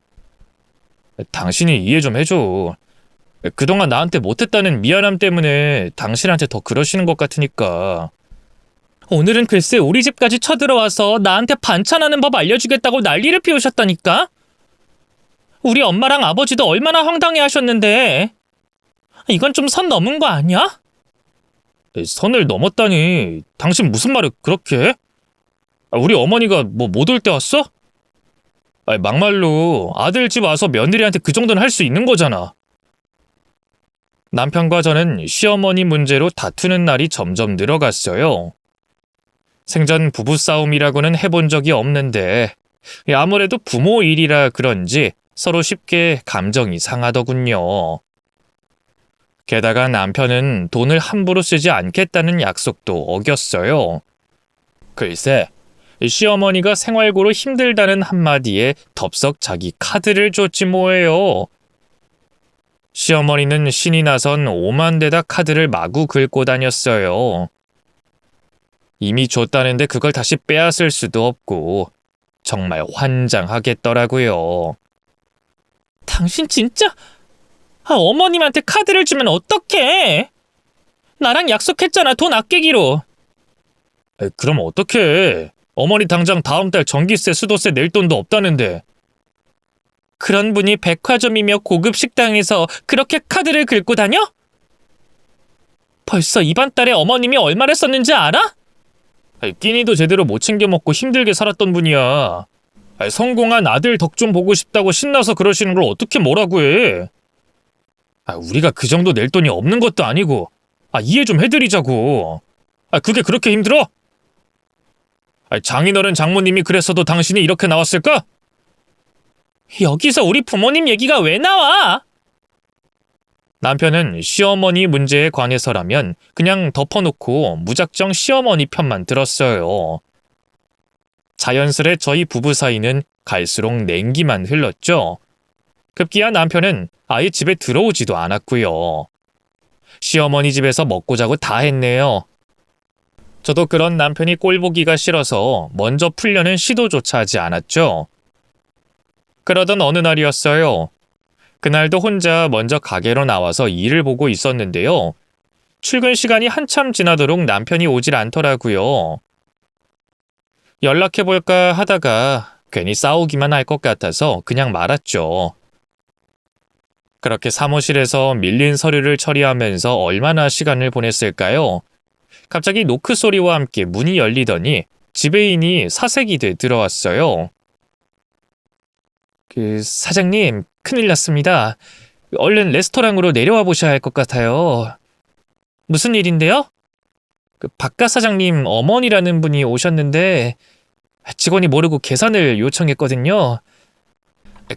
당신이 이해 좀 해줘. 그동안 나한테 못했다는 미안함 때문에 당신한테 더 그러시는 것 같으니까. 오늘은 글쎄 우리 집까지 쳐들어와서 나한테 반찬하는 법 알려주겠다고 난리를 피우셨다니까? 우리 엄마랑 아버지도 얼마나 황당해 하셨는데. 이건 좀 선 넘은 거 아니야? 선을 넘었다니. 당신 무슨 말을 그렇게 해? 우리 어머니가 뭐 못 올 때 왔어? 막말로 아들 집 와서 며느리한테 그 정도는 할 수 있는 거잖아. 남편과 저는 시어머니 문제로 다투는 날이 점점 늘어갔어요. 생전 부부싸움이라고는 해본 적이 없는데 아무래도 부모 일이라 그런지 서로 쉽게 감정이 상하더군요. 게다가 남편은 돈을 함부로 쓰지 않겠다는 약속도 어겼어요. 글쎄, 시어머니가 생활고로 힘들다는 한마디에 덥석 자기 카드를 줬지 뭐예요. 시어머니는 신이 나선 5만 대다 카드를 마구 긁고 다녔어요. 이미 줬다는데 그걸 다시 빼앗을 수도 없고 정말 환장하겠더라고요. 당신 진짜? 어머님한테 카드를 주면 어떡해? 나랑 약속했잖아, 돈 아끼기로. 그럼 어떡해? 어머니 당장 다음 달 전기세, 수도세 낼 돈도 없다는데. 그런 분이 백화점이며 고급 식당에서 그렇게 카드를 긁고 다녀? 벌써 이번 달에 어머님이 얼마를 썼는지 알아? 끼니도 제대로 못 챙겨 먹고 힘들게 살았던 분이야. 성공한 아들 덕 좀 보고 싶다고 신나서 그러시는 걸 어떻게 뭐라고 해? 우리가 그 정도 낼 돈이 없는 것도 아니고 이해 좀 해드리자고. 그게 그렇게 힘들어? 장인어른 장모님이 그랬어도 당신이 이렇게 나왔을까? 여기서 우리 부모님 얘기가 왜 나와? 남편은 시어머니 문제에 관해서라면 그냥 덮어놓고 무작정 시어머니 편만 들었어요. 자연스레 저희 부부 사이는 갈수록 냉기만 흘렀죠. 급기야 남편은 아예 집에 들어오지도 않았고요. 시어머니 집에서 먹고 자고 다 했네요. 저도 그런 남편이 꼴보기가 싫어서 먼저 풀려는 시도조차 하지 않았죠. 그러던 어느 날이었어요. 그날도 혼자 먼저 가게로 나와서 일을 보고 있었는데요. 출근 시간이 한참 지나도록 남편이 오질 않더라고요. 연락해볼까 하다가 괜히 싸우기만 할 것 같아서 그냥 말았죠. 그렇게 사무실에서 밀린 서류를 처리하면서 얼마나 시간을 보냈을까요? 갑자기 노크 소리와 함께 문이 열리더니 지배인이 사색이돼 들어왔어요. 사장님, 큰일 났습니다. 얼른 레스토랑으로 내려와 보셔야 할 것 같아요. 무슨 일인데요? 바깥 사장님 어머니라는 분이 오셨는데 직원이 모르고 계산을 요청했거든요.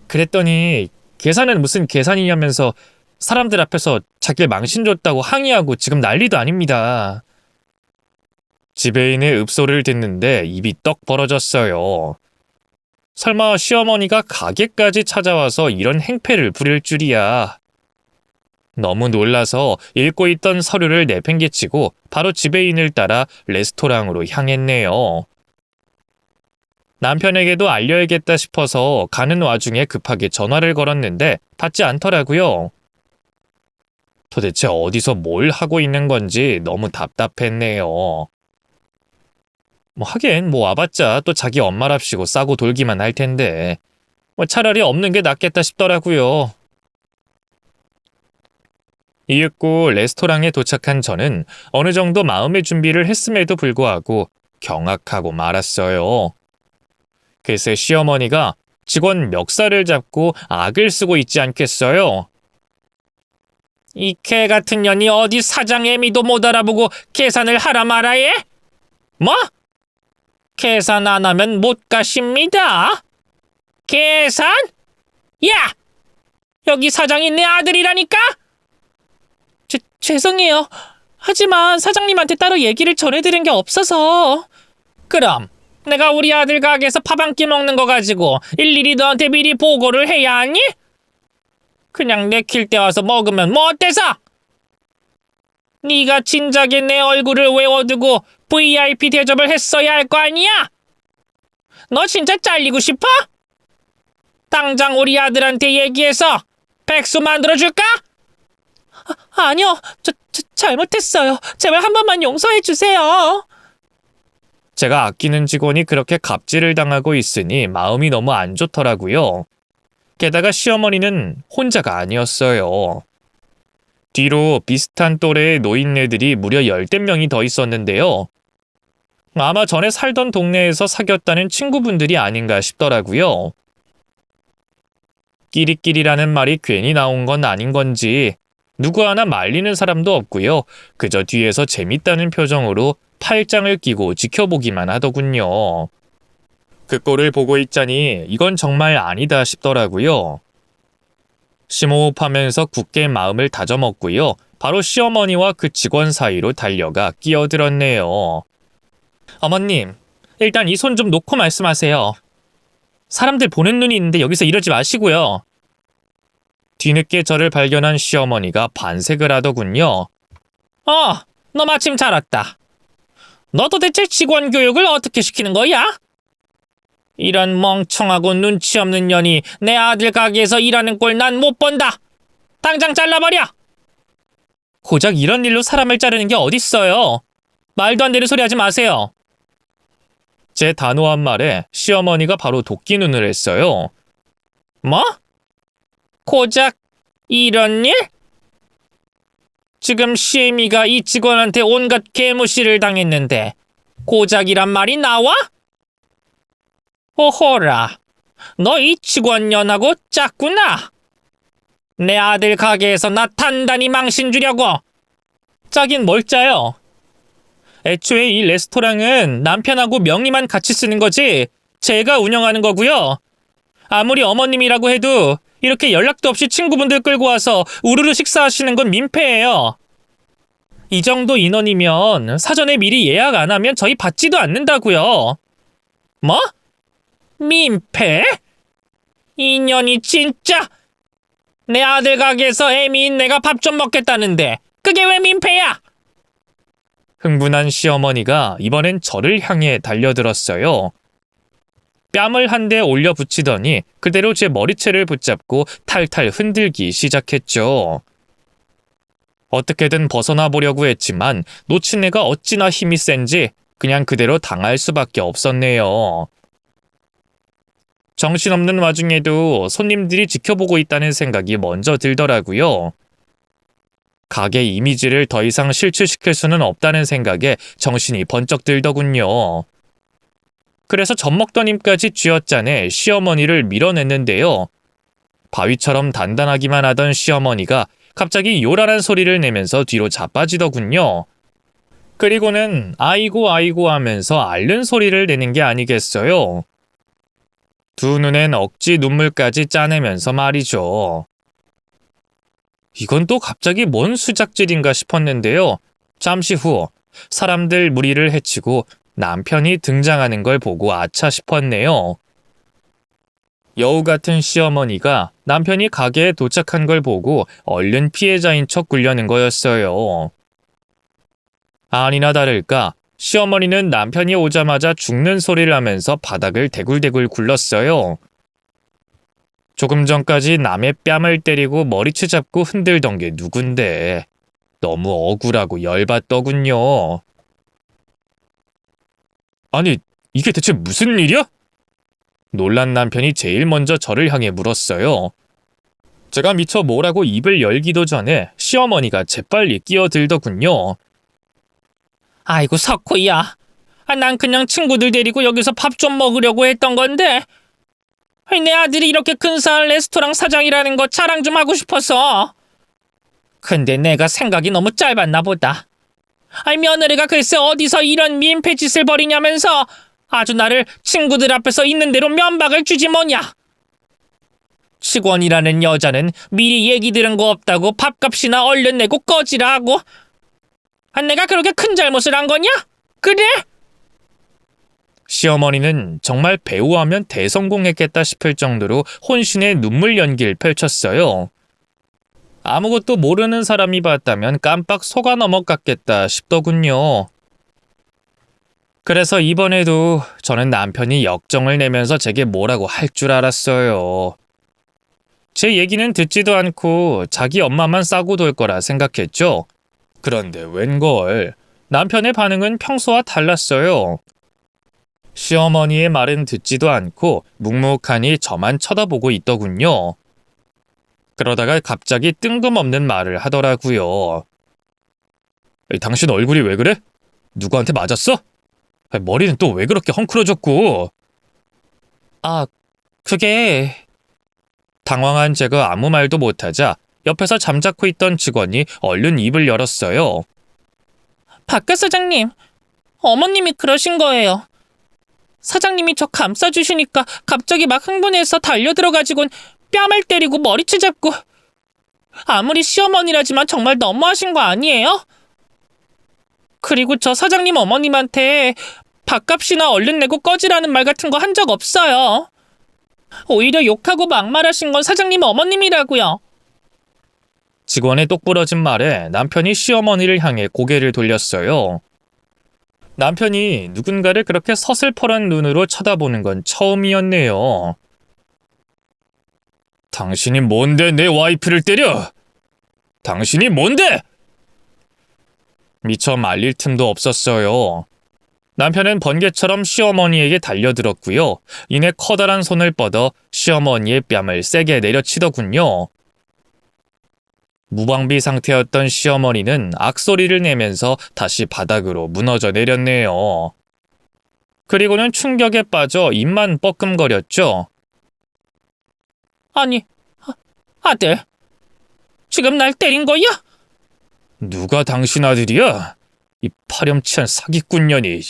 그랬더니 계산은 무슨 계산이냐면서 사람들 앞에서 자기를 망신 줬다고 항의하고 지금 난리도 아닙니다. 지배인의 읍소리를 듣는데 입이 떡 벌어졌어요. 설마 시어머니가 가게까지 찾아와서 이런 행패를 부릴 줄이야. 너무 놀라서 읽고 있던 서류를 내팽개치고 바로 지배인을 따라 레스토랑으로 향했네요. 남편에게도 알려야겠다 싶어서 가는 와중에 급하게 전화를 걸었는데 받지 않더라고요. 도대체 어디서 뭘 하고 있는 건지 너무 답답했네요. 하긴 와봤자 또 자기 엄마랍시고 싸고 돌기만 할 텐데 차라리 없는 게 낫겠다 싶더라고요. 이윽고 레스토랑에 도착한 저는 어느 정도 마음의 준비를 했음에도 불구하고 경악하고 말았어요. 글쎄 시어머니가 직원 멱살을 잡고 악을 쓰고 있지 않겠어요? 이 개 같은 년이 어디 사장 애미도 못 알아보고 계산을 하라 말아예? 뭐? 계산 안 하면 못 가십니다. 계산? 야! 여기 사장이 내 아들이라니까? 죄송해요. 하지만 사장님한테 따로 얘기를 전해드린 게 없어서. 그럼 내가 우리 아들 가게에서 밥 한 끼 먹는 거 가지고 일일이 너한테 미리 보고를 해야 하니? 그냥 내킬 때 와서 먹으면 뭐 어때서? 네가 진작에 내 얼굴을 외워두고 VIP 대접을 했어야 할 거 아니야? 너 진짜 잘리고 싶어? 당장 우리 아들한테 얘기해서 백수 만들어줄까? 아니요, 잘못했어요. 제발 한 번만 용서해 주세요. 제가 아끼는 직원이 그렇게 갑질을 당하고 있으니 마음이 너무 안 좋더라고요. 게다가 시어머니는 혼자가 아니었어요. 뒤로 비슷한 또래의 노인네들이 무려 열댓 명이 더 있었는데요. 아마 전에 살던 동네에서 사귀었다는 친구분들이 아닌가 싶더라고요. 끼리끼리라는 말이 괜히 나온 건 아닌 건지 누구 하나 말리는 사람도 없고요. 그저 뒤에서 재밌다는 표정으로 팔짱을 끼고 지켜보기만 하더군요. 그 꼴을 보고 있자니 이건 정말 아니다 싶더라고요. 심호흡하면서 굳게 마음을 다져먹고요. 바로 시어머니와 그 직원 사이로 달려가 끼어들었네요. 어머님, 일단 이 손 좀 놓고 말씀하세요. 사람들 보는 눈이 있는데 여기서 이러지 마시고요. 뒤늦게 저를 발견한 시어머니가 반색을 하더군요. 너 마침 잘 왔다. 너 도대체 직원 교육을 어떻게 시키는 거야? 이런 멍청하고 눈치 없는 년이 내 아들 가게에서 일하는 꼴 난 못 본다. 당장 잘라버려. 고작 이런 일로 사람을 자르는 게 어딨어요. 말도 안 되는 소리 하지 마세요. 제 단호한 말에 시어머니가 바로 도끼 눈을 했어요. 뭐? 고작 이런 일? 지금 시애미가 이 직원한테 온갖 개무시를 당했는데 고작이란 말이 나와? 오호라, 너 이 직원 년하고 짰구나. 내 아들 가게에서 나 단단히 망신 주려고. 짜긴 뭘 짜요. 애초에 이 레스토랑은 남편하고 명의만 같이 쓰는 거지 제가 운영하는 거고요. 아무리 어머님이라고 해도 이렇게 연락도 없이 친구분들 끌고 와서 우르르 식사하시는 건 민폐예요. 이 정도 인원이면 사전에 미리 예약 안 하면 저희 받지도 않는다고요. 뭐? 민폐? 인연이 진짜? 내 아들 가게에서 애미인 내가 밥 좀 먹겠다는데 그게 왜 민폐야? 흥분한 시어머니가 이번엔 저를 향해 달려들었어요. 뺨을 한 대 올려 붙이더니 그대로 제 머리채를 붙잡고 탈탈 흔들기 시작했죠. 어떻게든 벗어나 보려고 했지만 놓친 애가 어찌나 힘이 센지 그냥 그대로 당할 수밖에 없었네요. 정신없는 와중에도 손님들이 지켜보고 있다는 생각이 먼저 들더라고요. 가게 이미지를 더 이상 실추시킬 수는 없다는 생각에 정신이 번쩍 들더군요. 그래서 젖먹던 힘까지 쥐어짜내 시어머니를 밀어냈는데요. 바위처럼 단단하기만 하던 시어머니가 갑자기 요란한 소리를 내면서 뒤로 자빠지더군요. 그리고는 아이고 아이고 하면서 앓는 소리를 내는 게 아니겠어요. 두 눈엔 억지 눈물까지 짜내면서 말이죠. 이건 또 갑자기 뭔 수작질인가 싶었는데요. 잠시 후 사람들 무리를 헤치고 남편이 등장하는 걸 보고 아차 싶었네요. 여우 같은 시어머니가 남편이 가게에 도착한 걸 보고 얼른 피해자인 척 굴려는 거였어요. 아니나 다를까 시어머니는 남편이 오자마자 죽는 소리를 하면서 바닥을 대굴대굴 굴렀어요. 조금 전까지 남의 뺨을 때리고 머리채 잡고 흔들던 게 누군데 너무 억울하고 열받더군요. 아니, 이게 대체 무슨 일이야? 놀란 남편이 제일 먼저 저를 향해 물었어요. 제가 미처 뭐라고 입을 열기도 전에 시어머니가 재빨리 끼어들더군요. 아이고 석호야. 난 그냥 친구들 데리고 여기서 밥 좀 먹으려고 했던 건데 내 아들이 이렇게 근사한 레스토랑 사장이라는 거 자랑 좀 하고 싶어서. 근데 내가 생각이 너무 짧았나 보다. 며느리가 글쎄 어디서 이런 민폐 짓을 벌이냐면서 아주 나를 친구들 앞에서 있는 대로 면박을 주지 뭐냐. 직원이라는 여자는 미리 얘기 들은 거 없다고 밥값이나 얼른 내고 꺼지라 하고. 내가 그렇게 큰 잘못을 한 거냐? 그래? 시어머니는 정말 배우하면 대성공했겠다 싶을 정도로 혼신의 눈물 연기를 펼쳤어요. 아무것도 모르는 사람이 봤다면 깜빡 속아 넘어갔겠다 싶더군요. 그래서 이번에도 저는 남편이 역정을 내면서 제게 뭐라고 할 줄 알았어요. 제 얘기는 듣지도 않고 자기 엄마만 싸고 돌 거라 생각했죠. 그런데 웬걸 남편의 반응은 평소와 달랐어요. 시어머니의 말은 듣지도 않고 묵묵하니 저만 쳐다보고 있더군요. 그러다가 갑자기 뜬금없는 말을 하더라고요. 당신 얼굴이 왜 그래? 누구한테 맞았어? 머리는 또 왜 그렇게 헝클어졌고? 그게... 당황한 제가 아무 말도 못하자 옆에서 잠자코 있던 직원이 얼른 입을 열었어요. 박가 사장님, 어머님이 그러신 거예요. 사장님이 저 감싸주시니까 갑자기 막 흥분해서 달려들어가지곤 뺨을 때리고 머리채 잡고. 아무리 시어머니라지만 정말 너무하신 거 아니에요? 그리고 저 사장님 어머님한테 밥값이나 얼른 내고 꺼지라는 말 같은 거 한 적 없어요. 오히려 욕하고 막말하신 건 사장님 어머님이라고요. 직원의 똑부러진 말에 남편이 시어머니를 향해 고개를 돌렸어요. 남편이 누군가를 그렇게 서슬퍼런 눈으로 쳐다보는 건 처음이었네요. 당신이 뭔데 내 와이프를 때려? 당신이 뭔데? 미처 말릴 틈도 없었어요. 남편은 번개처럼 시어머니에게 달려들었고요. 이내 커다란 손을 뻗어 시어머니의 뺨을 세게 내려치더군요. 무방비 상태였던 시어머니는 악소리를 내면서 다시 바닥으로 무너져 내렸네요. 그리고는 충격에 빠져 입만 뻐끔거렸죠. 아니, 아들, 지금 날 때린 거야? 누가 당신 아들이야? 이 파렴치한 사기꾼년이.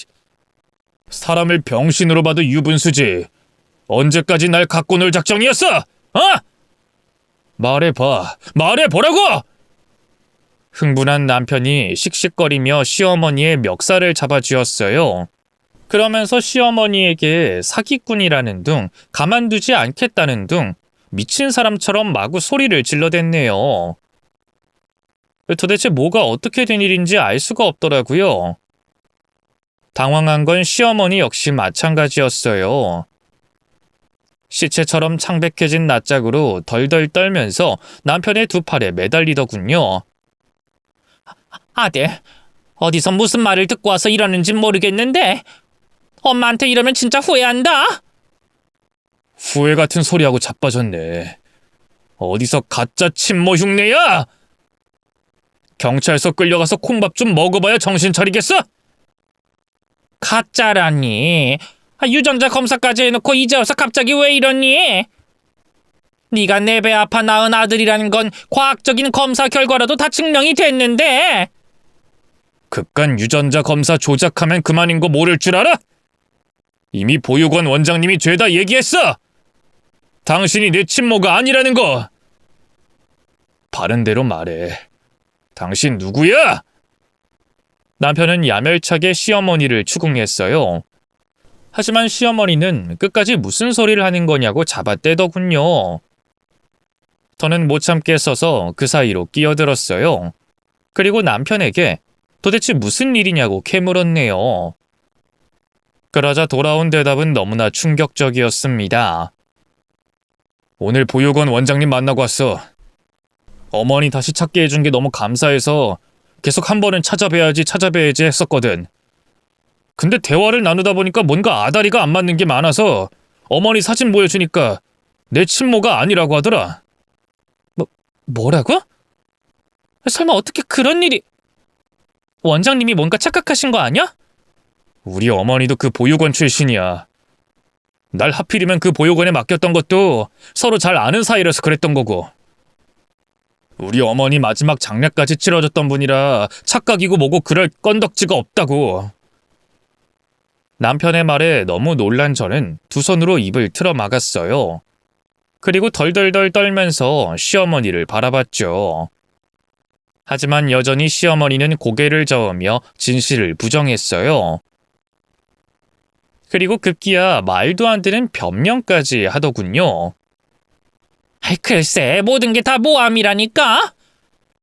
사람을 병신으로 봐도 유분수지. 언제까지 날 갖고 놀 작정이었어? 어? 말해보라고! 흥분한 남편이 씩씩거리며 시어머니의 멱살을 잡아쥐었어요. 그러면서 시어머니에게 사기꾼이라는 둥, 가만두지 않겠다는 둥, 미친 사람처럼 마구 소리를 질러댔네요. 도대체 뭐가 어떻게 된 일인지 알 수가 없더라고요. 당황한 건 시어머니 역시 마찬가지였어요. 시체처럼 창백해진 낯짝으로 덜덜 떨면서 남편의 두 팔에 매달리더군요. 아들, 어디서 무슨 말을 듣고 와서 이러는지 모르겠는데 엄마한테 이러면 진짜 후회한다. 후회 같은 소리하고 자빠졌네. 어디서 가짜 친모 흉내야? 경찰서 끌려가서 콩밥 좀 먹어봐야 정신 차리겠어? 가짜라니. 유전자 검사까지 해놓고 이제 와서 갑자기 왜 이러니? 네가 내 배 아파 낳은 아들이라는 건 과학적인 검사 결과로도 다 증명이 됐는데. 그깟 유전자 검사 조작하면 그만인 거 모를 줄 알아? 이미 보육원 원장님이 죄다 얘기했어. 당신이 내 친모가 아니라는 거. 바른 대로 말해. 당신 누구야? 남편은 야멸차게 시어머니를 추궁했어요. 하지만 시어머니는 끝까지 무슨 소리를 하는 거냐고 잡아떼더군요. 저는 못 참게 써서 그 사이로 끼어들었어요. 그리고 남편에게 도대체 무슨 일이냐고 캐물었네요. 그러자 돌아온 대답은 너무나 충격적이었습니다. 오늘 보육원 원장님 만나고 왔어. 어머니 다시 찾게 해준 게 너무 감사해서 계속 한 번은 찾아뵈야지 했었거든. 근데 대화를 나누다 보니까 뭔가 아다리가 안 맞는 게 많아서 어머니 사진 보여주니까 내 친모가 아니라고 하더라. 뭐라고? 설마 어떻게 그런 일이... 원장님이 뭔가 착각하신 거 아니야? 우리 어머니도 그 보육원 출신이야. 날 하필이면 그 보육원에 맡겼던 것도 서로 잘 아는 사이라서 그랬던 거고. 우리 어머니 마지막 장례까지 치러줬던 분이라 착각이고 뭐고 그럴 건덕지가 없다고. 남편의 말에 너무 놀란 저는 두 손으로 입을 틀어 막았어요. 그리고 덜덜덜 떨면서 시어머니를 바라봤죠. 하지만 여전히 시어머니는 고개를 저으며 진실을 부정했어요. 그리고 급기야 말도 안 되는 변명까지 하더군요. 글쎄, 모든 게 다 모함이라니까?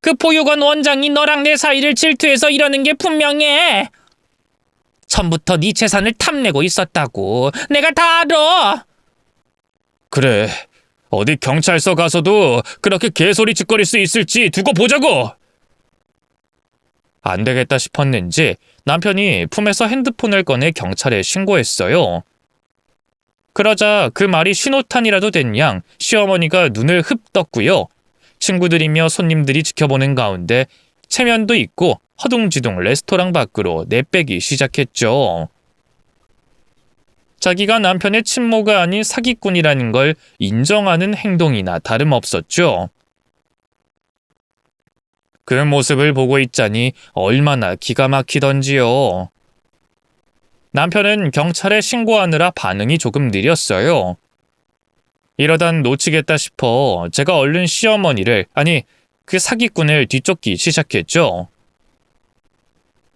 그 보육원 원장이 너랑 내 사이를 질투해서 이러는 게 분명해. 처음부터 네 재산을 탐내고 있었다고. 내가 다 알아. 그래, 어디 경찰서 가서도 그렇게 개소리 짓거릴 수 있을지 두고 보자고! 안 되겠다 싶었는지 남편이 품에서 핸드폰을 꺼내 경찰에 신고했어요. 그러자 그 말이 신호탄이라도 된 양 시어머니가 눈을 흡 떴고요. 친구들이며 손님들이 지켜보는 가운데 체면도 있고 허둥지둥 레스토랑 밖으로 내빼기 시작했죠. 자기가 남편의 친모가 아닌 사기꾼이라는 걸 인정하는 행동이나 다름없었죠. 그 모습을 보고 있자니 얼마나 기가 막히던지요. 남편은 경찰에 신고하느라 반응이 조금 느렸어요. 이러단 놓치겠다 싶어 제가 얼른 시어머니를, 아니 그 사기꾼을 뒤쫓기 시작했죠.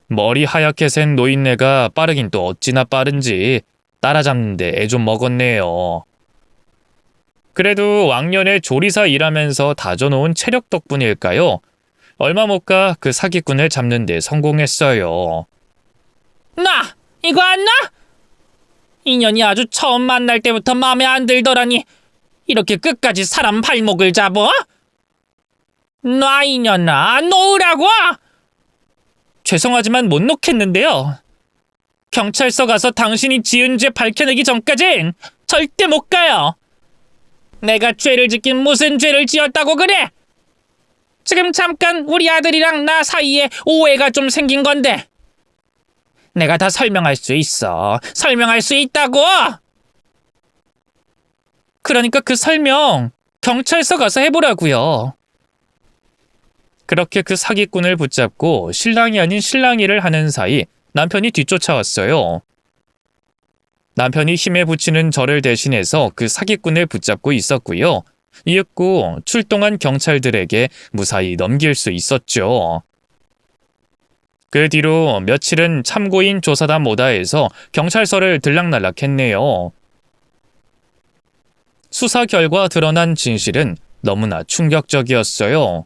머리 하얗게 센 노인네가 빠르긴 또 어찌나 빠른지 따라잡는데 애 좀 먹었네요. 그래도 왕년에 조리사 일하면서 다져놓은 체력 덕분일까요? 얼마 못 가 그 사기꾼을 잡는 데 성공했어요. 나! 이거 안 나? 인연이 아주 처음 만날 때부터 마음에 안 들더라니. 이렇게 끝까지 사람 발목을 잡어? 놔, 이년아, 놓으라고! 죄송하지만 못 놓겠는데요. 경찰서 가서 당신이 지은 죄 밝혀내기 전까진 절대 못 가요. 내가 죄를 짓긴 무슨 죄를 지었다고 그래? 지금 잠깐 우리 아들이랑 나 사이에 오해가 좀 생긴 건데 내가 다 설명할 수 있어. 설명할 수 있다고! 그러니까 그 설명 경찰서 가서 해보라고요. 그렇게 그 사기꾼을 붙잡고 신랑이 아닌 신랑이를 하는 사이 남편이 뒤쫓아왔어요. 남편이 힘에 부치는 저를 대신해서 그 사기꾼을 붙잡고 있었고요. 이윽고 출동한 경찰들에게 무사히 넘길 수 있었죠. 그 뒤로 며칠은 참고인 조사단 모다에서 경찰서를 들락날락했네요. 수사 결과 드러난 진실은 너무나 충격적이었어요.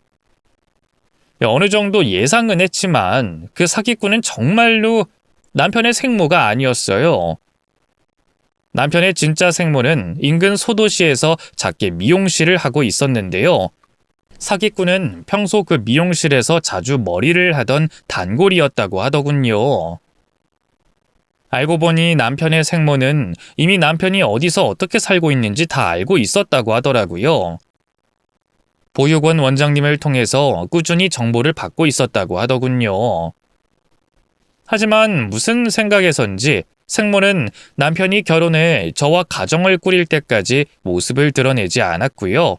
어느 정도 예상은 했지만 그 사기꾼은 정말로 남편의 생모가 아니었어요. 남편의 진짜 생모는 인근 소도시에서 작게 미용실을 하고 있었는데요. 사기꾼은 평소 그 미용실에서 자주 머리를 하던 단골이었다고 하더군요. 알고 보니 남편의 생모는 이미 남편이 어디서 어떻게 살고 있는지 다 알고 있었다고 하더라고요. 보육원 원장님을 통해서 꾸준히 정보를 받고 있었다고 하더군요. 하지만 무슨 생각에선지 생모는 남편이 결혼해 저와 가정을 꾸릴 때까지 모습을 드러내지 않았고요.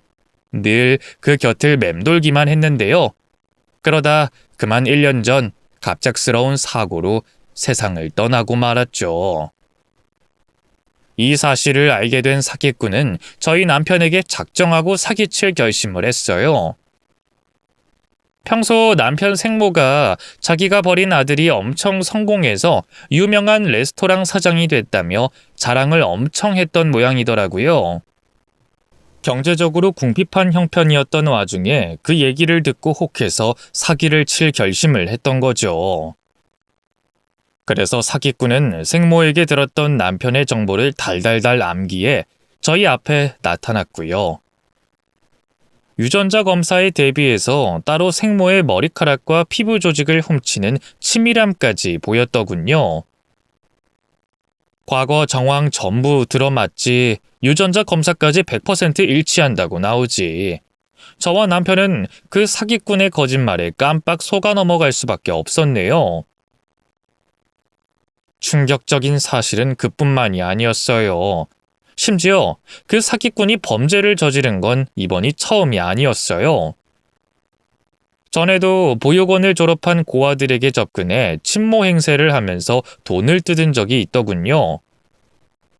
늘 그 곁을 맴돌기만 했는데요. 그러다 그만 1년 전 갑작스러운 사고로 세상을 떠나고 말았죠. 이 사실을 알게 된 사기꾼은 저희 남편에게 작정하고 사기칠 결심을 했어요. 평소 남편 생모가 자기가 버린 아들이 엄청 성공해서 유명한 레스토랑 사장이 됐다며 자랑을 엄청 했던 모양이더라고요. 경제적으로 궁핍한 형편이었던 와중에 그 얘기를 듣고 혹해서 사기를 칠 결심을 했던 거죠. 그래서 사기꾼은 생모에게 들었던 남편의 정보를 달달달 암기해 저희 앞에 나타났고요. 유전자 검사에 대비해서 따로 생모의 머리카락과 피부 조직을 훔치는 치밀함까지 보였더군요. 과거 정황 전부 들어맞지 유전자 검사까지 100% 일치한다고 나오지. 저와 남편은 그 사기꾼의 거짓말에 깜빡 속아 넘어갈 수밖에 없었네요. 충격적인 사실은 그뿐만이 아니었어요. 심지어 그 사기꾼이 범죄를 저지른 건 이번이 처음이 아니었어요. 전에도 보육원을 졸업한 고아들에게 접근해 친모 행세를 하면서 돈을 뜯은 적이 있더군요.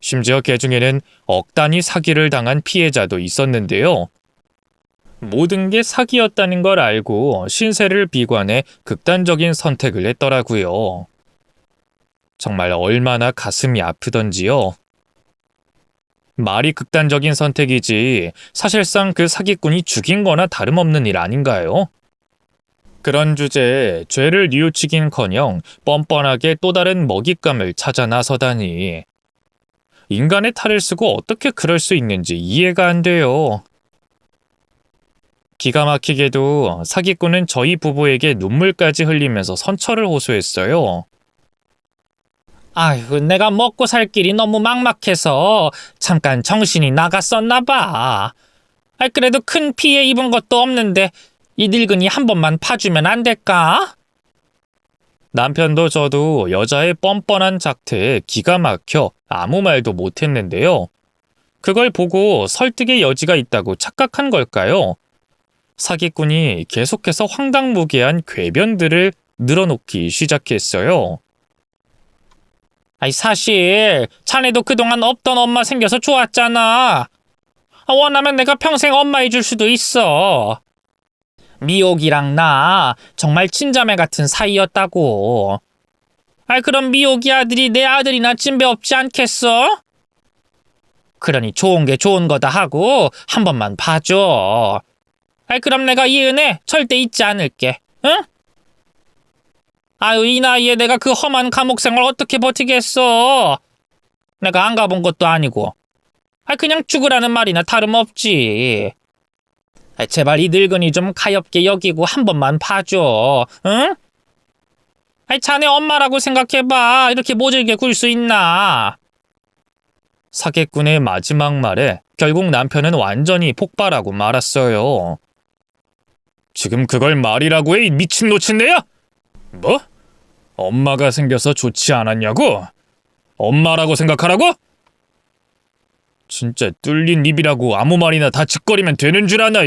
심지어 그 중에는 억 단위 사기를 당한 피해자도 있었는데요. 모든 게 사기였다는 걸 알고 신세를 비관해 극단적인 선택을 했더라고요. 정말 얼마나 가슴이 아프던지요. 말이 극단적인 선택이지 사실상 그 사기꾼이 죽인 거나 다름없는 일 아닌가요? 그런 주제에 죄를 뉘우치긴커녕 뻔뻔하게 또 다른 먹잇감을 찾아 나서다니. 인간의 탈을 쓰고 어떻게 그럴 수 있는지 이해가 안 돼요. 기가 막히게도 사기꾼은 저희 부부에게 눈물까지 흘리면서 선처를 호소했어요. 아휴, 내가 먹고 살 길이 너무 막막해서 잠깐 정신이 나갔었나 봐. 그래도 큰 피해 입은 것도 없는데 이 늙은이 한 번만 봐주면 안 될까? 남편도 저도 여자의 뻔뻔한 작태에 기가 막혀 아무 말도 못했는데요. 그걸 보고 설득의 여지가 있다고 착각한 걸까요? 사기꾼이 계속해서 황당무계한 궤변들을 늘어놓기 시작했어요. 사실 자네도 그동안 없던 엄마 생겨서 좋았잖아. 원하면 내가 평생 엄마 해줄 수도 있어. 미옥이랑 나 정말 친자매 같은 사이였다고. 그럼 미옥이 아들이 내 아들이나 찐배 없지 않겠어? 그러니 좋은 게 좋은 거다 하고 한 번만 봐줘. 그럼 내가 이 은혜 절대 잊지 않을게. 응? 아유, 이 나이에 내가 그 험한 감옥 생활 어떻게 버티겠어. 내가 안 가본 것도 아니고. 그냥 죽으라는 말이나 다름없지. 제발 이 늙은이 좀 가엾게 여기고 한 번만 봐줘. 응? 자네 엄마라고 생각해봐. 이렇게 모질게 굴 수 있나. 사기꾼의 마지막 말에 결국 남편은 완전히 폭발하고 말았어요. 지금 그걸 말이라고 해, 이 미친 노친네야? 뭐? 엄마가 생겨서 좋지 않았냐고? 엄마라고 생각하라고? 진짜 뚫린 입이라고 아무 말이나 다 짓거리면 되는 줄 아나?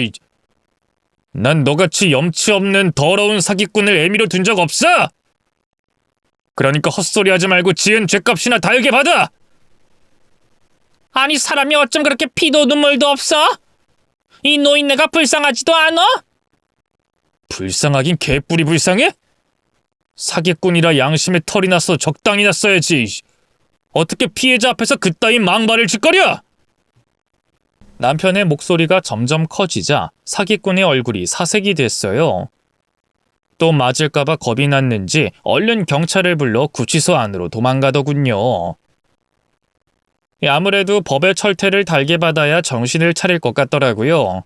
난 너같이 염치 없는 더러운 사기꾼을 애미로 둔 적 없어! 그러니까 헛소리하지 말고 지은 죄값이나 달게 받아! 아니, 사람이 어쩜 그렇게 피도 눈물도 없어? 이 노인네가 불쌍하지도 않아? 불쌍하긴 개뿔이 불쌍해? 사기꾼이라 양심에 털이 나서 적당히 났어야지. 어떻게 피해자 앞에서 그따위 망발을 짓거려? 남편의 목소리가 점점 커지자 사기꾼의 얼굴이 사색이 됐어요. 또 맞을까봐 겁이 났는지 얼른 경찰을 불러 구치소 안으로 도망가더군요. 아무래도 법의 철퇴를 달게 받아야 정신을 차릴 것 같더라고요.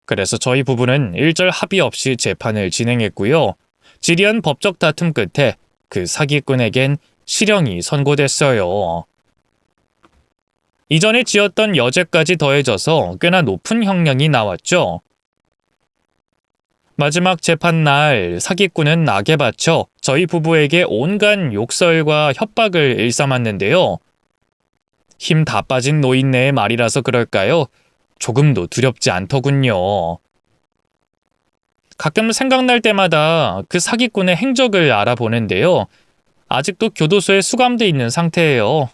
그래서 저희 부부는 일절 합의 없이 재판을 진행했고요. 지리한 법적 다툼 끝에 그 사기꾼에겐 실형이 선고됐어요. 이전에 지었던 여죄까지 더해져서 꽤나 높은 형량이 나왔죠. 마지막 재판 날 사기꾼은 악에 바쳐 저희 부부에게 온갖 욕설과 협박을 일삼았는데요. 힘 다 빠진 노인네의 말이라서 그럴까요? 조금도 두렵지 않더군요. 가끔 생각날 때마다 그 사기꾼의 행적을 알아보는데요. 아직도 교도소에 수감돼 있는 상태예요.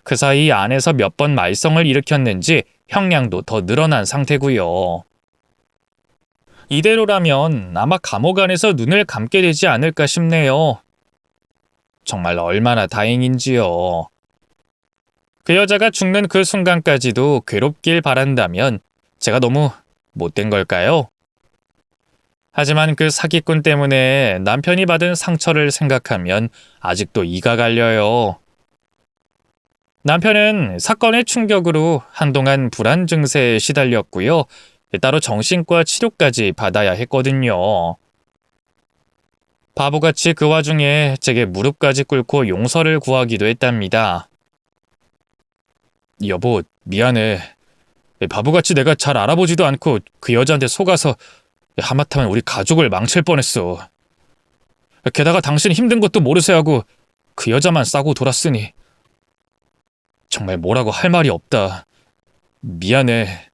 그 사이 안에서 몇 번 말썽을 일으켰는지 형량도 더 늘어난 상태고요. 이대로라면 아마 감옥 안에서 눈을 감게 되지 않을까 싶네요. 정말 얼마나 다행인지요. 그 여자가 죽는 그 순간까지도 괴롭길 바란다면 제가 너무 못된 걸까요? 하지만 그 사기꾼 때문에 남편이 받은 상처를 생각하면 아직도 이가 갈려요. 남편은 사건의 충격으로 한동안 불안 증세에 시달렸고요. 따로 정신과 치료까지 받아야 했거든요. 바보같이 그 와중에 제게 무릎까지 꿇고 용서를 구하기도 했답니다. 여보, 미안해. 바보같이 내가 잘 알아보지도 않고 그 여자한테 속아서 하마터면 우리 가족을 망칠 뻔했어. 게다가 당신 힘든 것도 모르쇠 하고 그 여자만 싸고 돌았으니 정말 뭐라고 할 말이 없다. 미안해.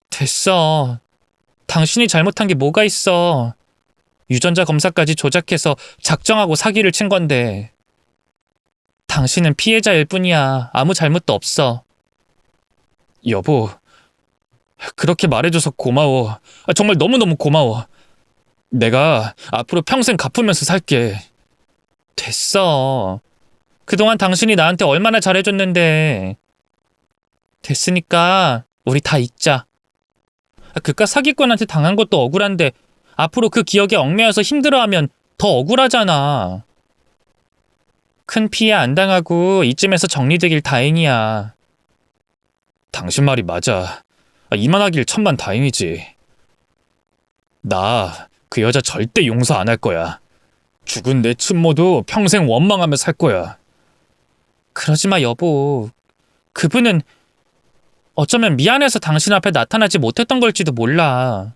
됐어. 당신이 잘못한 게 뭐가 있어. 유전자 검사까지 조작해서 작정하고 사기를 친 건데. 당신은 피해자일 뿐이야. 아무 잘못도 없어. 여보, 그렇게 말해줘서 고마워. 정말 너무너무 고마워. 내가 앞으로 평생 갚으면서 살게. 됐어. 그동안 당신이 나한테 얼마나 잘해줬는데. 됐으니까 우리 다 잊자. 그깟 사기꾼한테 당한 것도 억울한데 앞으로 그 기억에 얽매여서 힘들어하면 더 억울하잖아. 큰 피해 안 당하고 이쯤에서 정리되길 다행이야. 당신 말이 맞아. 이만하길 천만 다행이지. 나 그 여자 절대 용서 안 할 거야. 죽은 내 친모도 평생 원망하며 살 거야. 그러지 마, 여보. 그분은 어쩌면 미안해서 당신 앞에 나타나지 못했던 걸지도 몰라.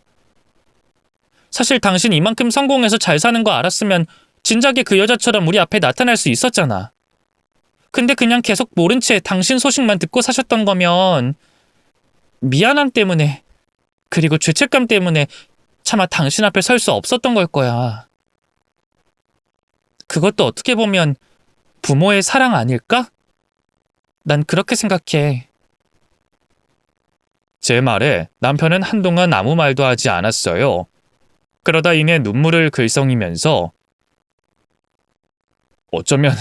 사실 당신 이만큼 성공해서 잘 사는 거 알았으면 진작에 그 여자처럼 우리 앞에 나타날 수 있었잖아. 근데 그냥 계속 모른 채 당신 소식만 듣고 사셨던 거면 미안함 때문에 그리고 죄책감 때문에 차마 당신 앞에 설 수 없었던 걸 거야. 그것도 어떻게 보면 부모의 사랑 아닐까? 난 그렇게 생각해. 제 말에 남편은 한동안 아무 말도 하지 않았어요. 그러다 이내 눈물을 글썽이면서 어쩌면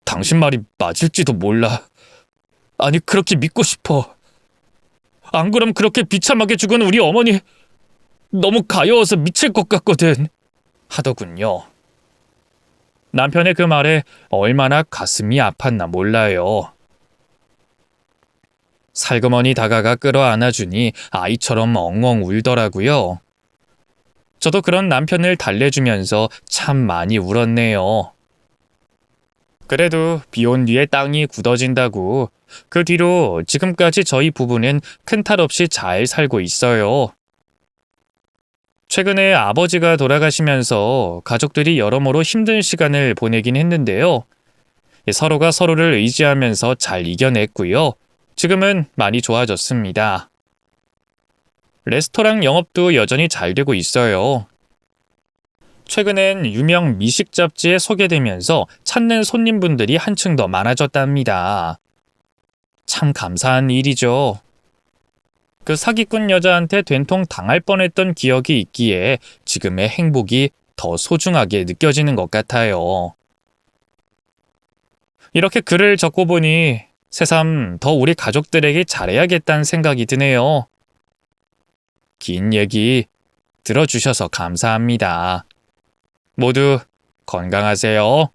당신 말이 맞을지도 몰라. 아니, 그렇게 믿고 싶어. 안 그럼 그렇게 비참하게 죽은 우리 어머니 너무 가여워서 미칠 것 같거든. 하더군요. 남편의 그 말에 얼마나 가슴이 아팠나 몰라요. 살그머니 다가가 끌어안아주니 아이처럼 엉엉 울더라고요. 저도 그런 남편을 달래주면서 참 많이 울었네요. 그래도 비 온 뒤에 땅이 굳어진다고 그 뒤로 지금까지 저희 부부는 큰 탈 없이 잘 살고 있어요. 최근에 아버지가 돌아가시면서 가족들이 여러모로 힘든 시간을 보내긴 했는데요. 서로가 서로를 의지하면서 잘 이겨냈고요. 지금은 많이 좋아졌습니다. 레스토랑 영업도 여전히 잘 되고 있어요. 최근엔 유명 미식 잡지에 소개되면서 찾는 손님분들이 한층 더 많아졌답니다. 참 감사한 일이죠. 그 사기꾼 여자한테 된통 당할 뻔했던 기억이 있기에 지금의 행복이 더 소중하게 느껴지는 것 같아요. 이렇게 글을 적고 보니 새삼 더 우리 가족들에게 잘해야겠다는 생각이 드네요. 긴 얘기 들어주셔서 감사합니다. 모두 건강하세요.